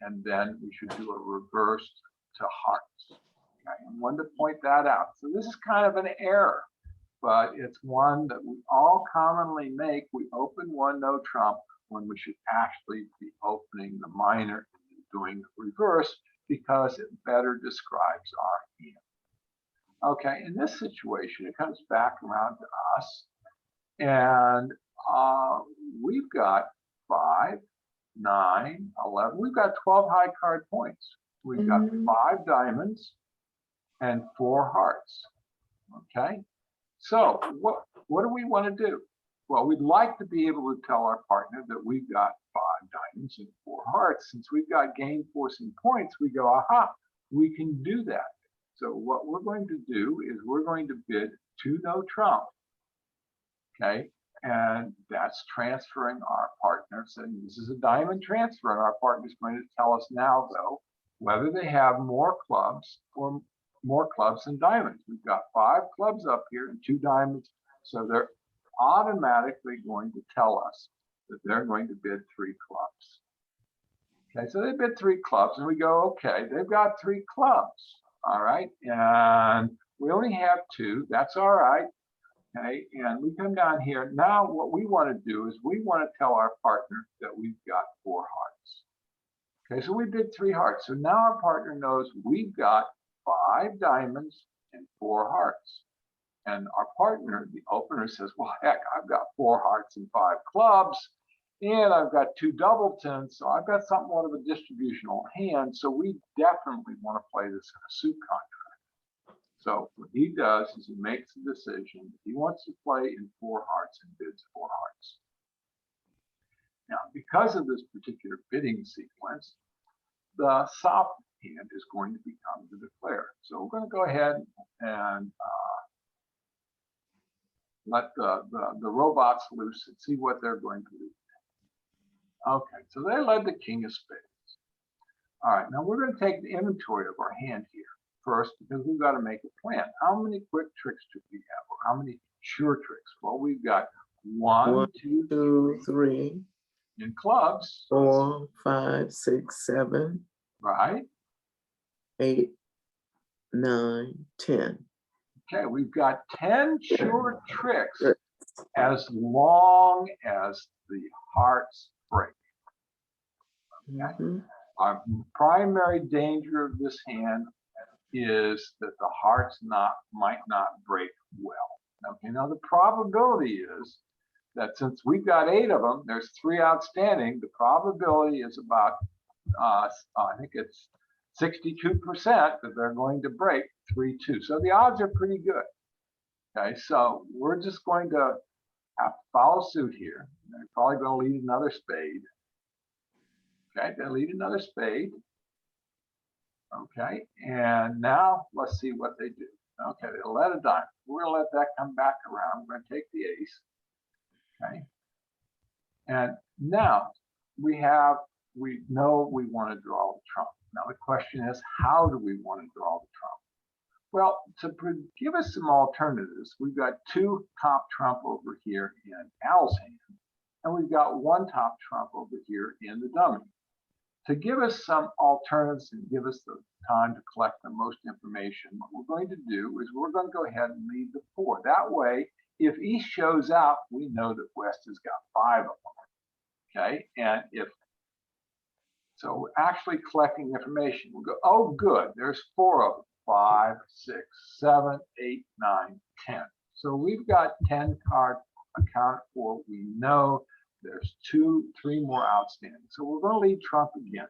and then we should do a reverse to hearts. Okay, I wanted to point that out. So this is kind of an error, but it's one that we all commonly make. We open 1 no trump when we should actually be opening the minor and doing the reverse, because it better describes our hand. Okay, in this situation, it comes back around to us, and we've got 5, 9, 11. We've got 12 high card points. We've got 5 diamonds and 4 hearts. Okay, so what do we want to do? Well, we'd like to be able to tell our partner that we've got 5 diamonds and 4 hearts. Since we've got game forcing points, we go, aha, we can do that. So what we're going to do is we're going to bid 2 no trump. Okay, and that's transferring our partner, saying this is a diamond transfer, and our partner's going to tell us now, though, whether they have more clubs or more clubs than diamonds. We've got 5 clubs up here and 2 diamonds, so they're automatically going to tell us that they're going to bid 3 clubs. Okay, so they bid 3 clubs, and we go, okay, they've got 3 clubs, all right, and we only have 2, that's all right. Okay, and we come down here. Now what we want to do is we want to tell our partner that we've got 4 hearts. Okay, so we bid 3 hearts. So now our partner knows we've got 5 diamonds and 4 hearts. And our partner, the opener, says, well, heck, I've got 4 hearts and 5 clubs, and I've got 2 double tens, so I've got somewhat of a distributional hand. So we definitely want to play this in a suit contract. So what he does is he makes a decision. He wants to play in 4 hearts and bids 4 hearts. Now, because of this particular bidding sequence, the soft hand is going to become the declarer. So we're going to go ahead and let the robots loose and see what they're going to do. Okay, so they led the king of spades. All right, now we're going to take the inventory of our hand here first, because we've got to make a plan. How many quick tricks do we have, or how many sure tricks? Well, we've got 1, 2, 3. In clubs. 4, 5, 6, 7. Right. 8, 9, 10. Okay, we've got 10 short tricks as long as the hearts break. Okay? Our primary danger of this hand is that the hearts might not break well. Okay, now the probability is that since we've got 8 of them, there's 3 outstanding. The probability is about, I think it's 62% that they're going to break 3-2. So the odds are pretty good. Okay, so we're just going to have to follow suit here. They're probably going to lead another spade. Okay, they lead another spade. Okay, and now let's see what they do. Okay, they let a diamond. We're going to let that come back around. We're going to take the ace. Okay, and now we know we want to draw the trump. Now the question is, how do we want to draw the trump? Well, to give us some alternatives, we've got 2 top trump over here in Al's hand, and we've got 1 top trump over here in the dummy. To give us some alternatives and give us the time to collect the most information, what we're going to do is we're going to go ahead and lead the 4. That way, if East shows out, we know that West has got 5 of them. Okay, and so we're actually collecting information. We'll go, oh, good, there's 4 of them. 5, 6, 7, 8, 9, 10. So we've got 10 cards accounted for. We know there's 2, 3 more outstanding. So we're going to lead trump again.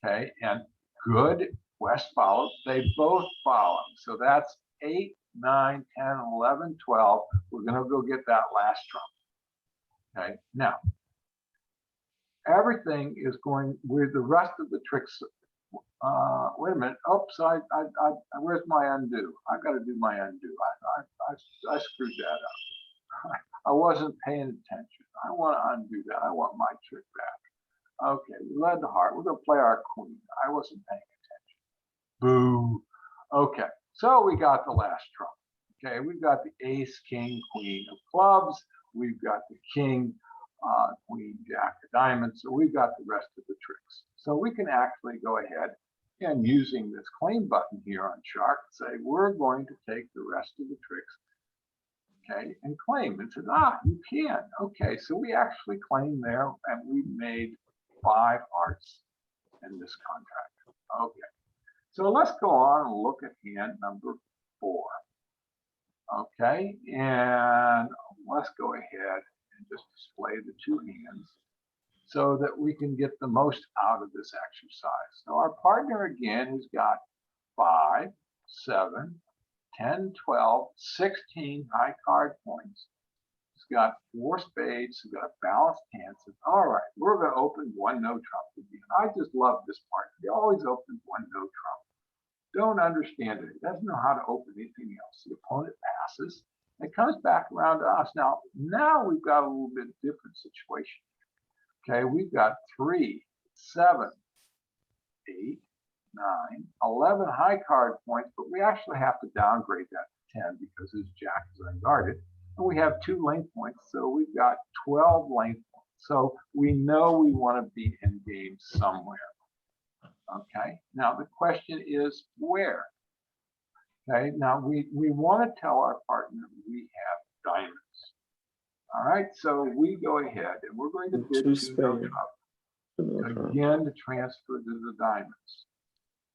Okay, and good, West follows. They both follow. So that's 8, 9, 10, 11, 12. We're going to go get that last trump. Okay, now everything is going with the rest of the tricks. Wait a minute. Oops, where's my undo? I've got to do my undo. I screwed that up. I wasn't paying attention. I want to undo that. I want my trick back. Okay, we led the heart. We're going to play our queen. I wasn't paying attention. Boo. Okay, so we got the last trump. Okay, we've got the ace, king, queen of clubs. We've got the king, queen, jack of diamonds. So we've got the rest of the tricks. So we can actually go ahead and using this claim button here on chart, say we're going to take the rest of the tricks, okay, and claim. And says, you can. Okay, so we actually claim there, and we made 5 hearts in this contract. Okay, so let's go on and look at hand number 4. Okay, and let's go ahead and just display the 2 hands so that we can get the most out of this exercise. So our partner again has got 5, 7, 10, 12, 16 high card points. He's got 4 spades. He's got a balanced hand. Says, all right, we're going to open 1 no trump again. I just love this part. He always opens 1 no trump. Don't understand it. He doesn't know how to open anything else. The opponent passes. It comes back around to us. Now we've got a little bit different situation. Okay, we've got 3, 7, 8, 9, 11 high card points, but we actually have to downgrade that to 10 because his jack is unguarded. And we have 2 length points, so we've got 12 length points. So we know we want to be in game somewhere. Okay, now the question is where? Okay, now we want to tell our partner we have diamonds. All right, so we go ahead and we're going to bid 2 no trump again to transfer to the diamonds.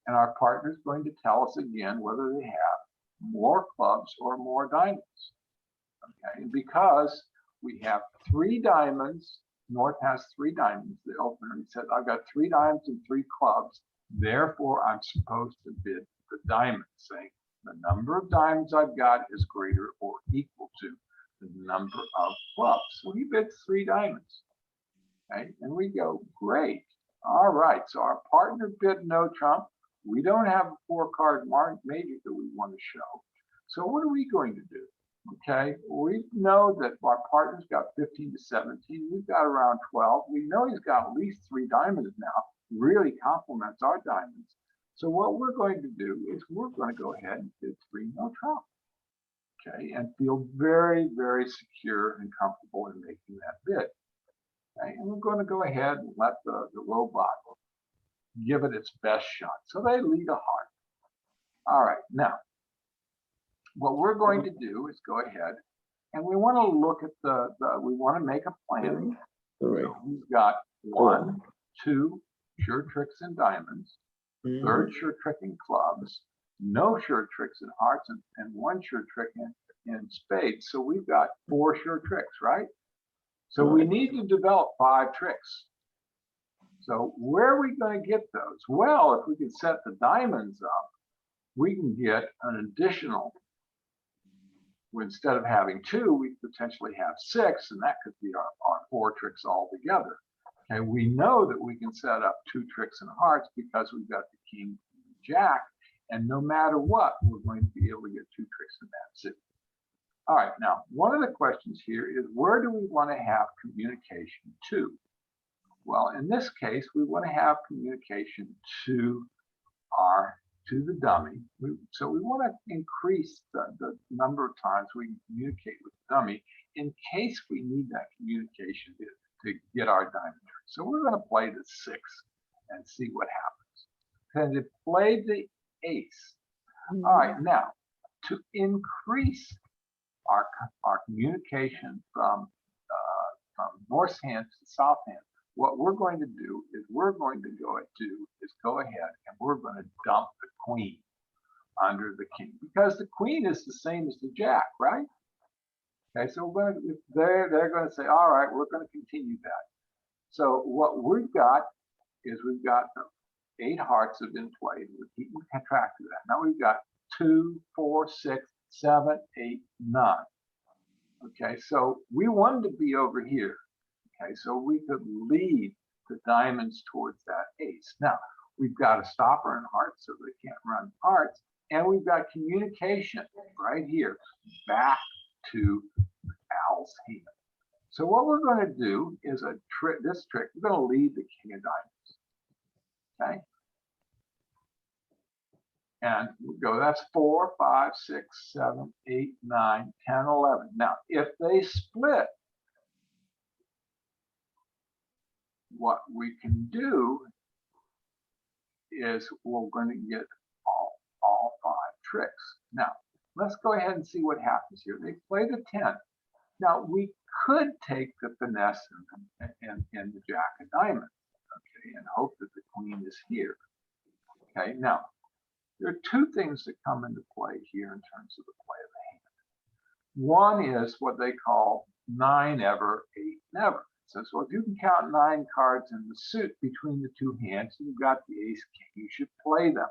And our partner is going to tell us again whether they have more clubs or more diamonds. Okay, and because we have 3 diamonds, North has 3 diamonds, the opener, he said, I've got 3 diamonds and 3 clubs, therefore I'm supposed to bid the diamonds, saying the number of diamonds I've got is greater or equal to the number of clubs. So he bids 3 diamonds. Okay, and we go, great. All right, so our partner bid no trump. We don't have a 4-card major that we want to show. So what are we going to do? Okay, we know that our partner's got 15 to 17. We've got around 12. We know he's got at least 3 diamonds now. Really complements our diamonds. So what we're going to do is we're going to go ahead and bid 3 no trump. Okay, and feel very, very secure and comfortable in making that bid. Okay, and we're going to go ahead and let the robot give it its best shot. So they lead a heart. All right, now, what we're going to do is go ahead and we want to look at we want to make a plan. So we've got 1, 2 sure tricks and diamonds, third sure trick in clubs, no sure tricks in hearts, and 1 sure trick in spades. So we've got 4 sure tricks, right? So we need to develop 5 tricks. So where are we going to get those? Well, if we can set the diamonds up, we can get an additional. Instead of having 2, we potentially have 6, and that could be our 4 tricks altogether. Okay, we know that we can set up 2 tricks in hearts because we've got the king and jack, and no matter what, we're going to be able to get 2 tricks in that suit. All right, now, one of the questions here is where do we want to have communication to? Well, in this case, we want to have communication to the dummy. So we want to increase the number of times we can communicate with the dummy in case we need that communication to get our diamond trick. So we're going to play the 6 and see what happens. And it played the ace. All right, now to increase our communication from north hand to south hand, what we're going to do is go ahead and we're going to dump the queen under the king because the queen is the same as the jack, right? Okay, so they're going to say, all right, we're going to continue that. So what we've got is we've got the 8 hearts have been played. We're keeping track of that. Now we've got 2, 4, 6, 7, 8, 9. Okay, so we wanted to be over here. Okay, so we could lead the diamonds towards that ace. Now, we've got a stopper in hearts so they can't run hearts. And we've got communication right here back to Al's hand. So what we're going to do is this trick, we're going to lead the king of diamonds. Okay. And we go, that's 4, 5, 6, 7, 8, 9, 10, 11. Now, if they split, what we can do is we're going to get all 5 tricks. Now, let's go ahead and see what happens here. They play the 10. Now, we could take the finesse and the jack of diamonds, okay, and hope that the queen is here. Okay, now, there are 2 things that come into play here in terms of the play of the hand. One is what they call 9 ever, 8 never. So if you can count 9 cards in the suit between the 2 hands, you've got the ace king, you should play them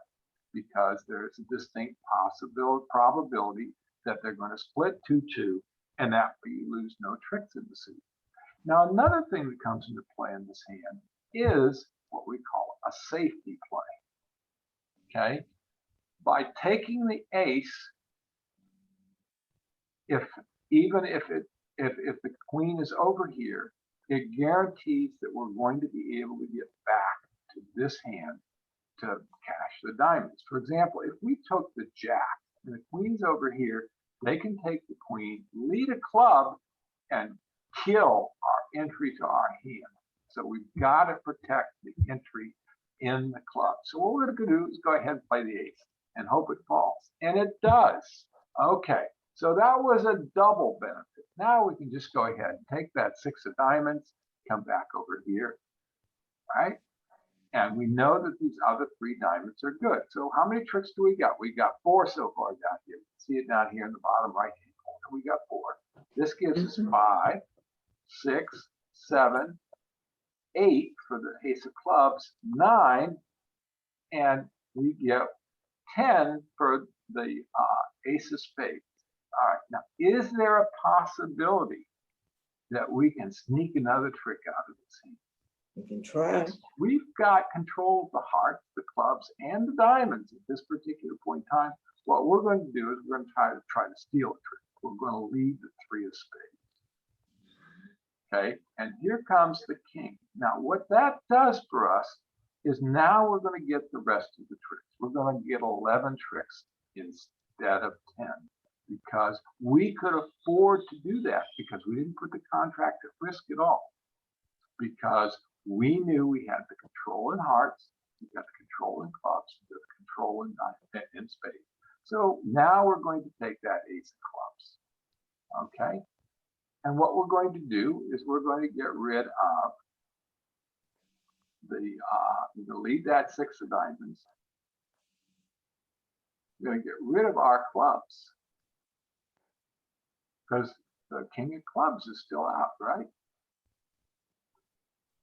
because there's a distinct probability that they're going to split 2-2, and that way you lose no tricks in the suit. Now, another thing that comes into play in this hand is what we call a safety play. Okay, by taking the ace, if the queen is over here, it guarantees that we're going to be able to get back to this hand to cash the diamonds. For example, if we took the jack and the queen's over here, they can take the queen, lead a club, and kill our entry to our hand. So we've got to protect the entry in the club. So what we're going to do is go ahead and play the ace and hope it falls. And it does. Okay. So that was a double benefit. Now we can just go ahead and take that 6 of diamonds, come back over here, right? And we know that these other 3 diamonds are good. So how many tricks do we got? We got 4 so far down here. You can see it down here in the bottom right-hand corner. We got 4. This gives us 5, 6, 7, 8 for the ace of clubs, 9, and we get 10 for the ace of spades. All right, now, is there a possibility that we can sneak another trick out of this hand? We can try. We've got control of the hearts, the clubs, and the diamonds at this particular point in time. What we're going to do is we're going to try to steal a trick. We're going to lead the 3 of spades. Okay, and here comes the king. Now, what that does for us is now we're going to get the rest of the tricks. We're going to get 11 tricks instead of 10. Because we could afford to do that because we didn't put the contract at risk at all. because we knew we had the control in hearts, we got the control in clubs, we got the control in spades. So now we're going to take that ace of clubs, okay? And what we're going to do is we're going to get rid of we're going to leave that six of diamonds. We're going to get rid of our clubs because the king of clubs is still out, right?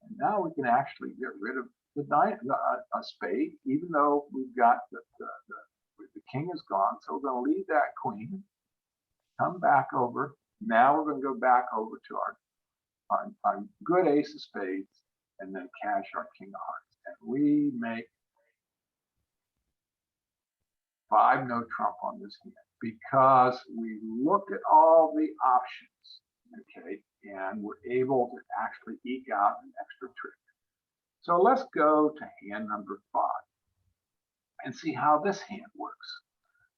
And now we can actually get rid of a spade, even though we've got the king is gone. So we're going to leave that queen, come back over. Now we're going to go back over to our good ace of spades and then cash our king of hearts. And we make 5 no trump on this hand because we look at all the options, okay, and we're able to actually eke out an extra trick. So let's go to hand number 5 and see how this hand works.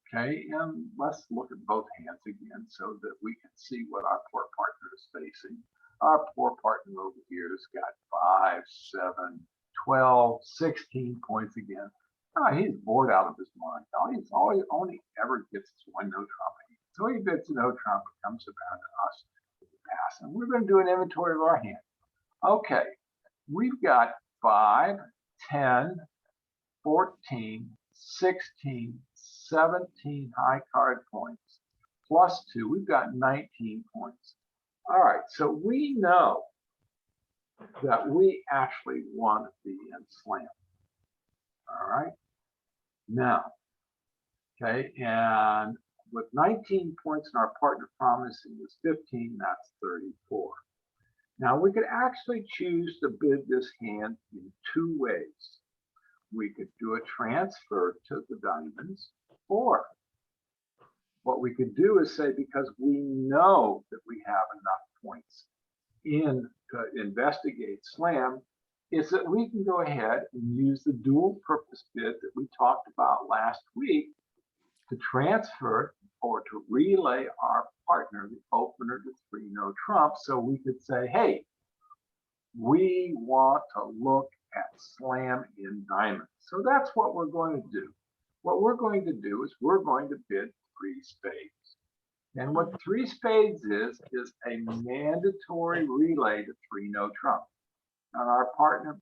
Okay, and let's look at both hands again so that we can see what our poor partner is facing. Our poor partner over here has got 5, 7, 12, 16 points again. He's bored out of his mind. He's only ever gets is 1 no trump. So he bids a no trump, it comes around to us with the pass. And we're going to do an inventory of our hand. Okay, we've got 5, 10, 14, 16, 17 high card points, plus 2. We've got 19 points. All right, so we know that we actually want to be in slam. All right, now, okay, and with 19 points and our partner promising is 15, that's 34. Now we could actually choose to bid this hand in 2 ways. We could do a transfer to the diamonds, or what we could do is say, because we know that we have enough points in to investigate slam, is that we can go ahead and use the dual purpose bid that we talked about last week to transfer or to relay our partner, the opener, to 3 no trump. So we could say, hey, we want to look at slam in diamonds. So that's what we're going to do. What we're going to do is we're going to bid 3 spades. And what 3 spades is a mandatory relay to 3 no trump. And our partner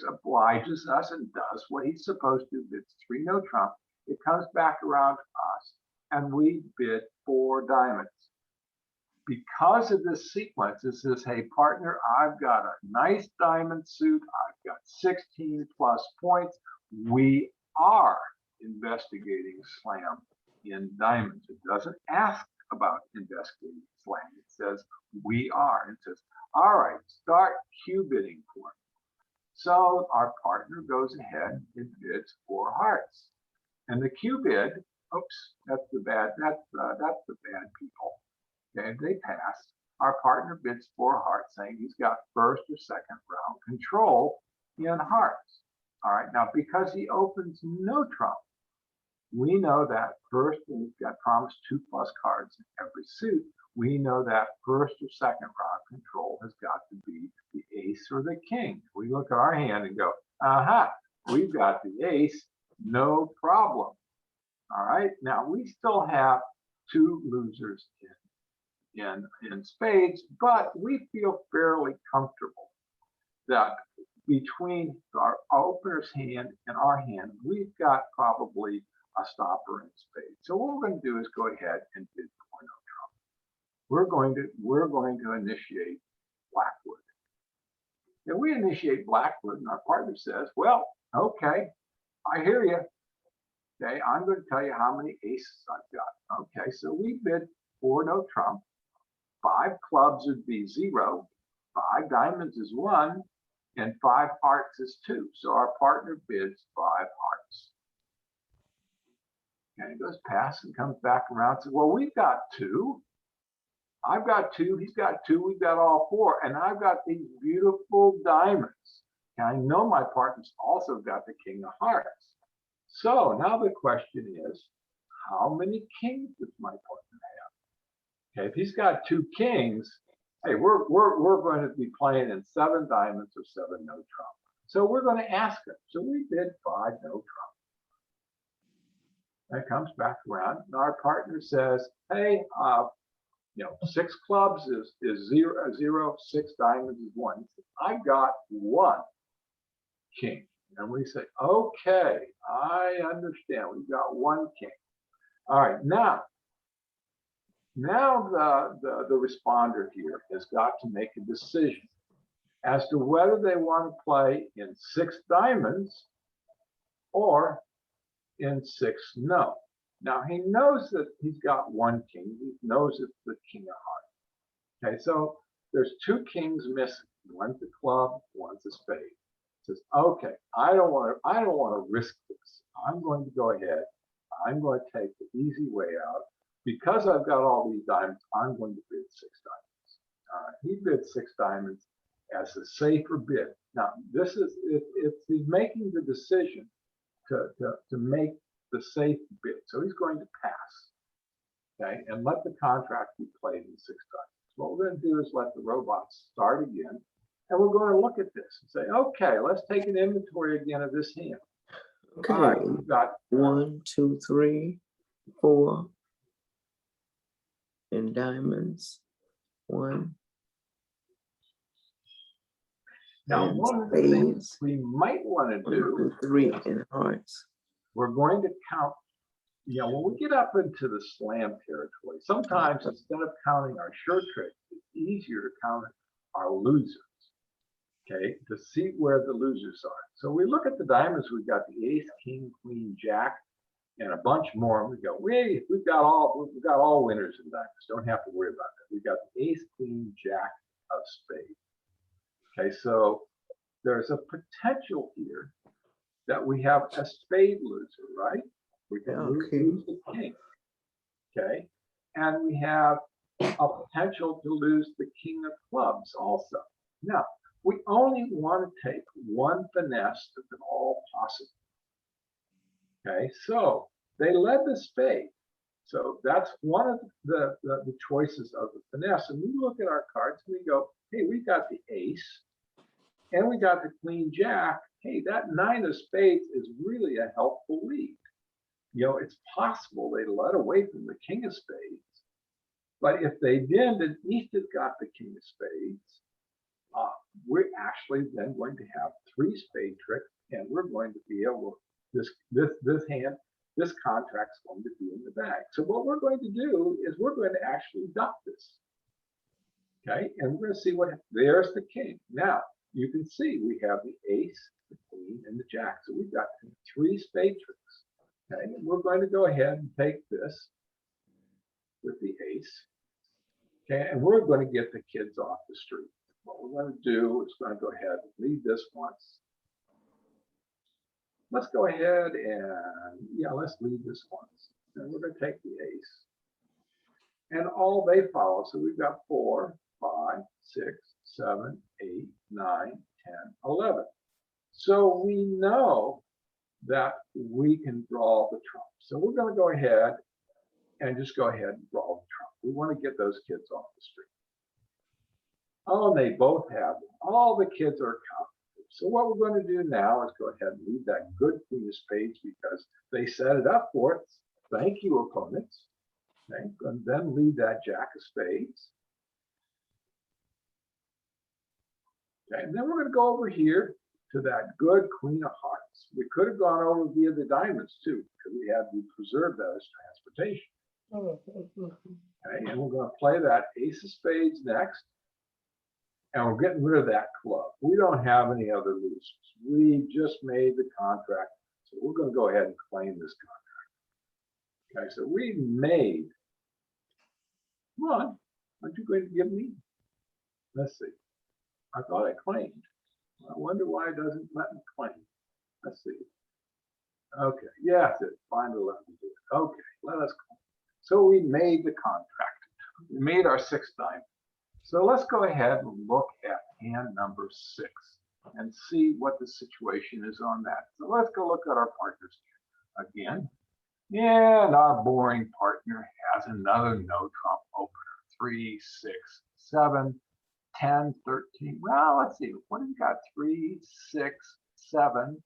obliges us and does what he's supposed to. Bids 3 no trump. It comes back around to us, and we bid 4 diamonds. Because of this sequence, it says, hey, partner, I've got a nice diamond suit. I've got 16 plus points. We are investigating slam in diamonds. It doesn't ask about investigating slam. It says, we are. It says, all right, start Q bidding for me. So our partner goes ahead and bids 4 hearts. And the Q bid, oops, that's the bad people. Okay, they pass. Our partner bids 4 hearts, saying he's got first or second round control in hearts. All right, now because he opens no trump, we know that first, and he's got promised 2 plus cards in every suit. We know that first or second round control has got to be the ace or the king. We look at our hand and go, aha, we've got the ace, no problem. All right, now we still have 2 losers in spades, but we feel fairly comfortable that between our opener's hand and our hand, we've got probably a stopper in spades. So what we're going to do is go ahead and bid 4 no trump. We're going to initiate Blackwood. And we initiate Blackwood, and our partner says, well, okay, I hear you. Okay, I'm going to tell you how many aces I've got. Okay, so we bid 4 no trump. 5 clubs would be 0, 5 diamonds is 1, and 5 hearts is 2. So our partner bids 5 hearts. And it goes past and comes back around and says, well, we've got 2. I've got 2, he's got 2, we've got all 4, and I've got these beautiful diamonds. And I know my partner's also got the king of hearts. So now the question is, how many kings does my partner have? Okay, if he's got 2 kings, hey, we're going to be playing in 7 diamonds or 7 no trump. So we're going to ask him. So we bid 5 no trump. That comes back around, and our partner says, hey, 6 clubs is zero, 6 diamonds is 1. I got 1 king. And we say, okay, I understand. We've got 1 king. All right, now the responder here has got to make a decision as to whether they want to play in 6 diamonds or in 6 no. Now he knows that he's got 1 king. He knows it's the king of hearts. Okay, so there's 2 kings missing. One's a club, one's a spade. He says, okay, I don't want to risk this. I'm going to go ahead. I'm going to take the easy way out. Because I've got all these diamonds, I'm going to bid 6 diamonds. He bid 6 diamonds as a safer bid. Now, this is if he's making the decision to make the safe bid. So he's going to pass, okay, and let the contract be played in 6 diamonds. What we're going to do is let the robots start again, and we're going to look at this and say, okay, let's take an inventory again of this hand. Okay, all right, we've got 1, 2, 3, 4 in diamonds. 1. now and one of the things spades. we might want to 1, do, 2, 3 in hearts. we're going to count, when we get up into the slam territory, sometimes instead of counting our sure tricks, it's easier to count our losers, okay, to see where the losers are. So we look at the diamonds, we've got the ace, king, queen, jack, and a bunch more, and we go, we've got all winners in diamonds. Don't have to worry about that. We've got the ace, queen, jack of spades. Okay, so there's a potential here that we have a spade loser, right? We can lose the king. Okay, and we have a potential to lose the king of clubs also. Now, we only want to take 1 finesse if at all possible. Okay, so they led the spade. So that's one of the choices of the finesse. And we look at our cards and we go, hey, we got the ace and we got the queen jack. Hey, that 9 of spades is really a helpful lead. It's possible they led away from the king of spades. But if they didn't, and each has got the king of spades, we're actually then going to have 3 spade tricks, and we're going to be able, this contract's going to be in the bag. So what we're going to do is we're going to actually dump this. Okay, and we're going to see there's the king. Now, you can see we have the ace, the queen, and the jack. So we've got 3 spade tricks. Okay, and we're going to go ahead and take this with the ace. Okay, and we're going to get the kids off the street. What we're going to do is going to go ahead and leave this once. Let's go ahead and, let's leave this once. And we're going to take the ace. And all they follow, so we've got 4, 5, 6, 7, 8, 9, 10, 11. So we know that we can draw the trump. So we're going to go ahead and just go ahead and draw the trump. We want to get those kids off the street. Oh, and they both have them. All the kids are confident. So what we're going to do now is go ahead and leave that good queen of spades because they set it up for us. Thank you, opponents. Okay, and then leave that jack of spades. Okay, and then we're going to go over here to that good queen of hearts. We could have gone over via the diamonds too, because we had to preserve that as transportation. Okay, and we're going to play that ace of spades next. And we're getting rid of that club. We don't have any other losers. We just made the contract. So we're going to go ahead and claim this contract. Okay, so we made one. Aren't you going to give me? Let's see. I thought I claimed. I wonder why it doesn't let me claim. Let's see. Okay, yes, it finally let me do it. Okay, let us claim. So we made the contract. We made our 6th diamond. So let's go ahead and look at hand number 6 and see what the situation is on that. So let's go look at our partners again. And our boring partner has another no trump opener. 3, 6, 7. 10, 13. Well, let's see. What have we got? 3, 6, 7,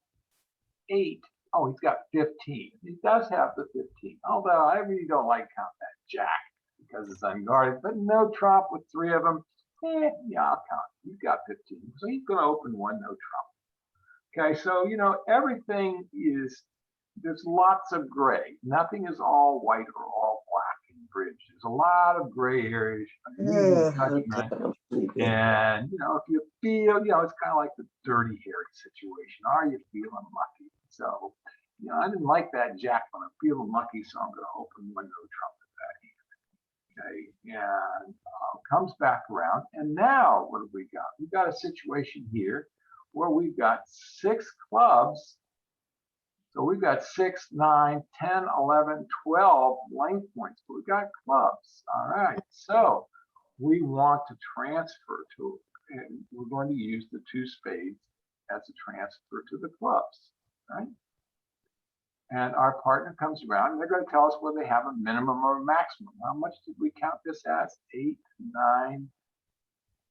8. Oh, he's got 15. He does have the 15. Although I really don't like counting that jack because it's unguarded. But no trump with 3 of them. Yeah, I'll count. He's got 15. So he's going to open one no trump. Okay, so everything is, there's lots of gray. Nothing is all white or all black in bridge. There's a lot of gray areas. Judgment. And if you feel, it's kind of like the dirty hairy situation. Are you feeling lucky? So, I didn't like that jack when I'm feeling lucky, so I'm going to open one no trump at that hand. Okay, and comes back around, and now what have we got? We've got a situation here where we've got 6 clubs. So we've got 6, 9, 10, 11, 12 length points. But we've got clubs. All right. So we want to transfer to, and we're going to use the 2 spades as a transfer to the clubs. Right. And our partner comes around and they're going to tell us whether they have a minimum or a maximum. How much did we count this as? 8, 9.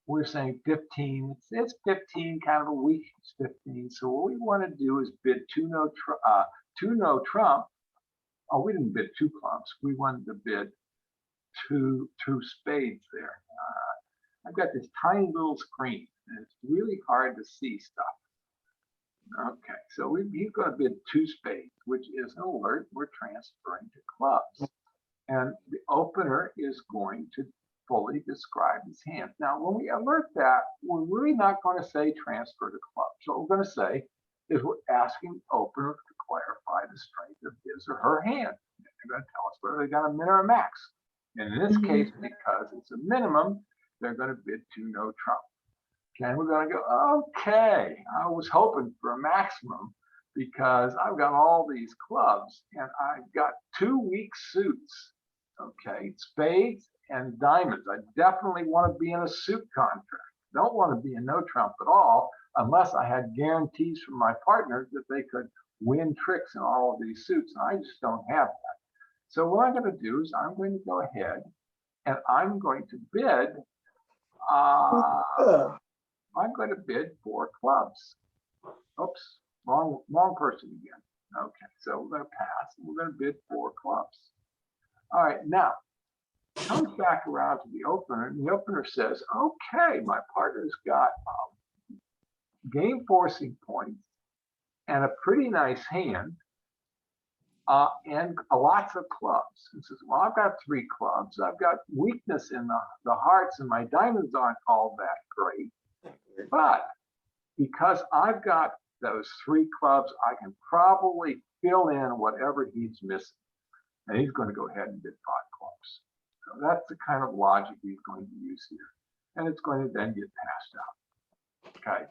We're saying 15. It's 15, kind of a weak 15. So what we want to do is bid 2 no trump. Oh, we didn't bid 2 clubs. We wanted to bid two spades there. I've got this tiny little screen, and it's really hard to see stuff. Okay, so he's going to bid 2 spades, which is an alert. We're transferring to clubs. And the opener is going to fully describe his hand. Now, when we alert that, we're really not going to say transfer to clubs. So what we're going to say is we're asking the opener to clarify the strength of his or her hand. They're going to tell us whether they got a min or a max. And in this case, because it's a minimum, they're going to bid 2 no trump. Okay, we're going to go, okay, I was hoping for a maximum because I've got all these clubs and I've got 2 weak suits. Okay, spades and diamonds. I definitely want to be in a suit contract. Don't want to be in no trump at all unless I had guarantees from my partners that they could win tricks in all of these suits. And I just don't have that. So what I'm going to do is I'm going to go ahead and I'm going to bid. I'm going to bid 4 clubs. Oops, wrong person again. Okay, so we're going to pass. And we're going to bid 4 clubs. All right, now comes back around to the opener, and the opener says, okay, my partner's got game forcing points and a pretty nice hand and lots of clubs. And says, well, I've got 3 clubs. I've got weakness in the hearts, and my diamonds aren't all that great. But because I've got those 3 clubs, I can probably fill in whatever he's missing. And he's going to go ahead and bid 5 clubs. So that's the kind of logic he's going to use here. And it's going to then get passed out. Okay.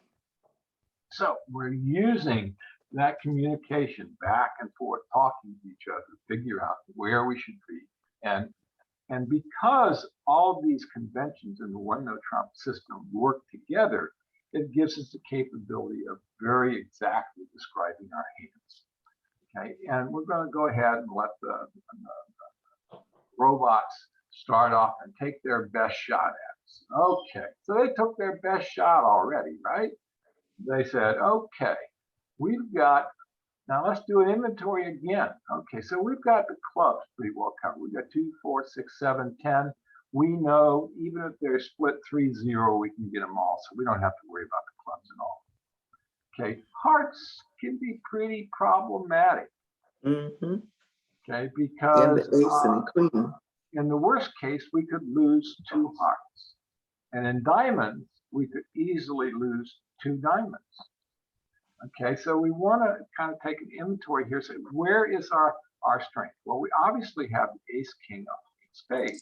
So we're using that communication back and forth, talking to each other, figure out where we should be. And because all of these conventions in the 1 no trump system work together, it gives us the capability of very exactly describing our hands. Okay, and we're going to go ahead and let the robots start off and take their best shot at us. Okay, so they took their best shot already, right? They said, okay, we've got, now let's do an inventory again. Okay, so we've got the clubs pretty well covered. We've got 2, 4, 6, 7, 10. We know even if they're split 3-0, we can get them all. So we don't have to worry about the clubs at all. Okay, hearts can be pretty problematic. Okay, because and the ace and the queen. In the worst case, we could lose 2 hearts. And in diamonds, we could easily lose 2 diamonds. Okay, so we want to kind of take an inventory here, say, where is our strength? Well, we obviously have the ace, king of spades.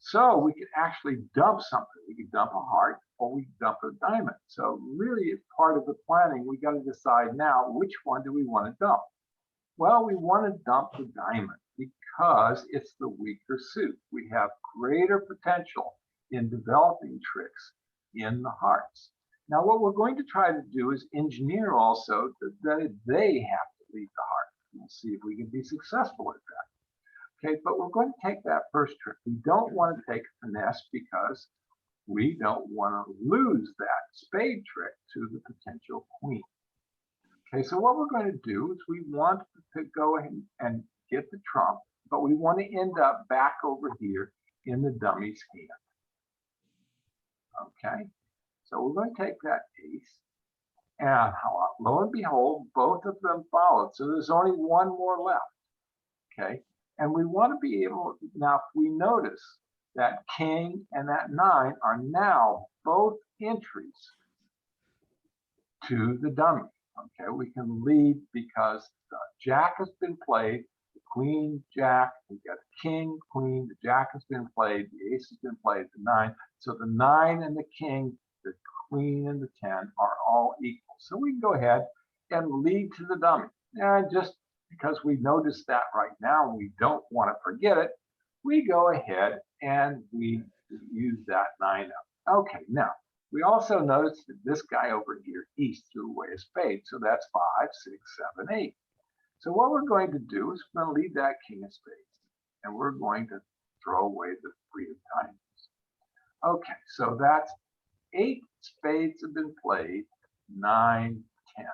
So we could actually dump something. We could dump a heart or we could dump a diamond. So really, it's part of the planning. We got to decide now, which one do we want to dump? Well, we want to dump the diamond because it's the weaker suit. We have greater potential in developing tricks in the hearts. Now, what we're going to try to do is engineer also that they have to lead the heart. We'll see if we can be successful at that. Okay, but we're going to take that first trick. We don't want to take finesse because we don't want to lose that spade trick to the potential queen. Okay, so what we're going to do is we want to go ahead and get the trump, but we want to end up back over here in the dummy's hand. Okay, so we're going to take that ace, and lo and behold, both of them followed. So there's only one more left. Okay, and we want to be able, now if we notice that king and that 9 are now both entries to the dummy. Okay, we can lead because the jack has been played, the queen, jack, we got king, queen, the jack has been played, the ace has been played, the 9. So the 9 and the king, the queen and the 10 are all equal. So we can go ahead and lead to the dummy. And just because we noticed that right now and we don't want to forget it, we go ahead and we use that 9 up. Okay, now we also notice that this guy over here, east, threw away a spade. So that's 5, 6, 7, 8. So what we're going to do is we're going to leave that king of spades. And we're going to throw away the 3 of diamonds. Okay, so that's 8 spades have been played, 9, 10.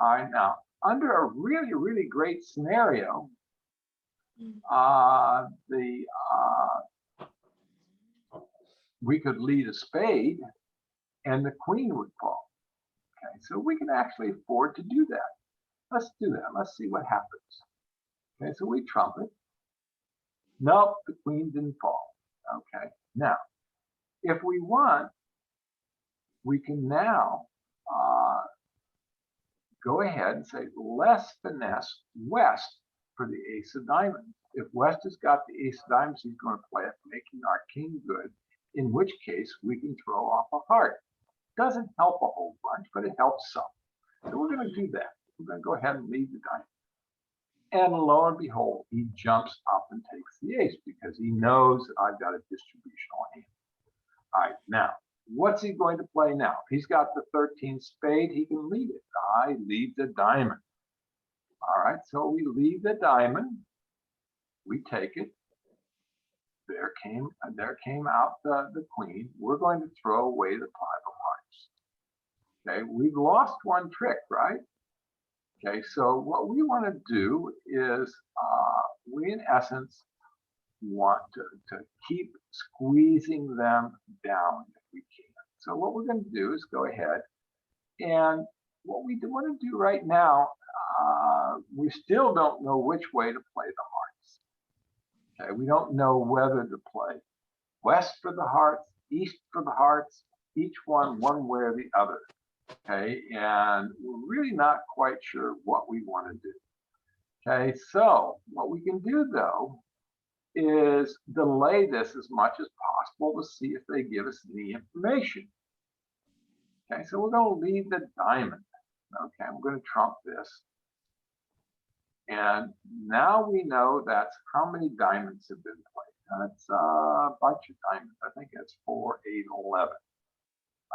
All right, now, under a really, really great scenario, we could lead a spade and the queen would fall. Okay, so we can actually afford to do that. Let's do that. Let's see what happens. Okay, so we trumpet. Nope, the queen didn't fall. Okay, now, if we want, we can now go ahead and say, let's finesse West for the ace of diamonds. If West has got the ace of diamonds, he's going to play it, making our king good, in which case we can throw off a heart. Doesn't help a whole bunch, but it helps some. So we're going to do that. We're going to go ahead and leave the diamond. And lo and behold, he jumps up and takes the ace because he knows that I've got a distributional hand. All right, now, what's he going to play now? If he's got the 13 spade, he can lead it. I lead the diamond. All right, so we leave the diamond. We take it. There came out the queen. We're going to throw away the 5 of hearts. Okay, we've lost one trick, right? Okay, so what we want to do is we in essence want to keep squeezing them down if we can. So what we're going to do is go ahead and what we want to do right now, we still don't know which way to play the hearts. Okay, we don't know whether to play west for the hearts, east for the hearts, each one way or the other. Okay, and we're really not quite sure what we want to do. Okay, so what we can do though is delay this as much as possible to see if they give us any information. Okay, so we're going to leave the diamond. Okay, we're going to trump this. And now we know that's how many diamonds have been played. That's a bunch of diamonds. I think that's 4, 8, 11.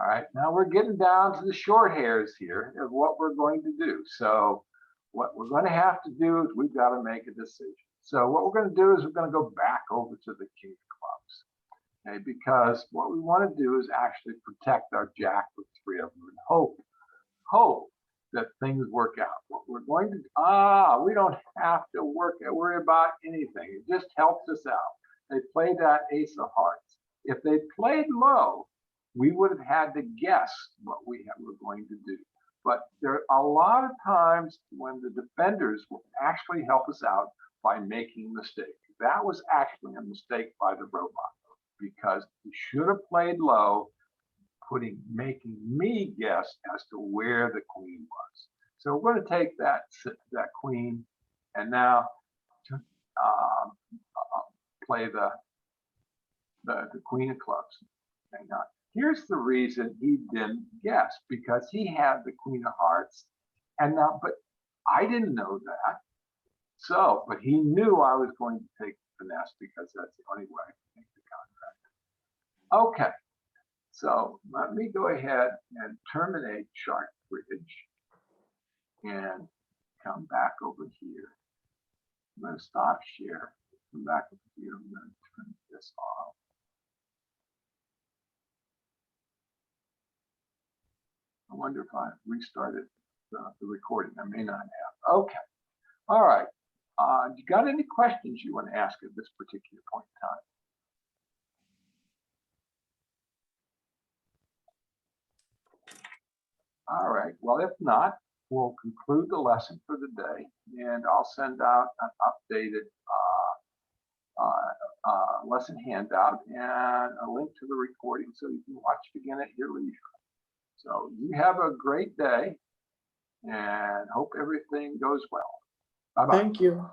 All right, now we're getting down to the short hairs here of what we're going to do. So what we're going to have to do is we've got to make a decision. So what we're going to do is we're going to go back over to the king of clubs. Okay, because what we want to do is actually protect our jack with 3 of them and hope that things work out. What we're going to, we don't have to worry about anything. It just helps us out. They played that ace of hearts. If they played low, we would have had to guess what we were going to do. But there are a lot of times when the defenders will actually help us out by making a mistake. That was actually a mistake by the robot because he should have played low, making me guess as to where the queen was. So we're going to take that queen and now play the queen of clubs. Okay, now, here's the reason he didn't guess, because he had the queen of hearts, and now, but I didn't know that. So, but he knew I was going to take finesse because that's the only way I can make the contract. Okay, so let me go ahead and terminate chart bridge and come back over here. I'm going to stop share, come back over here, I'm going to turn this off. wonder if I restarted the recording. I may not have. Okay. All right. You got any questions you want to ask at this particular point in time? All right. Well, if not, we'll conclude the lesson for the day, and I'll send out an updated lesson handout and a link to the recording so you can watch it again at your leisure. So you have a great day and hope everything goes well. Bye-bye. Thank you.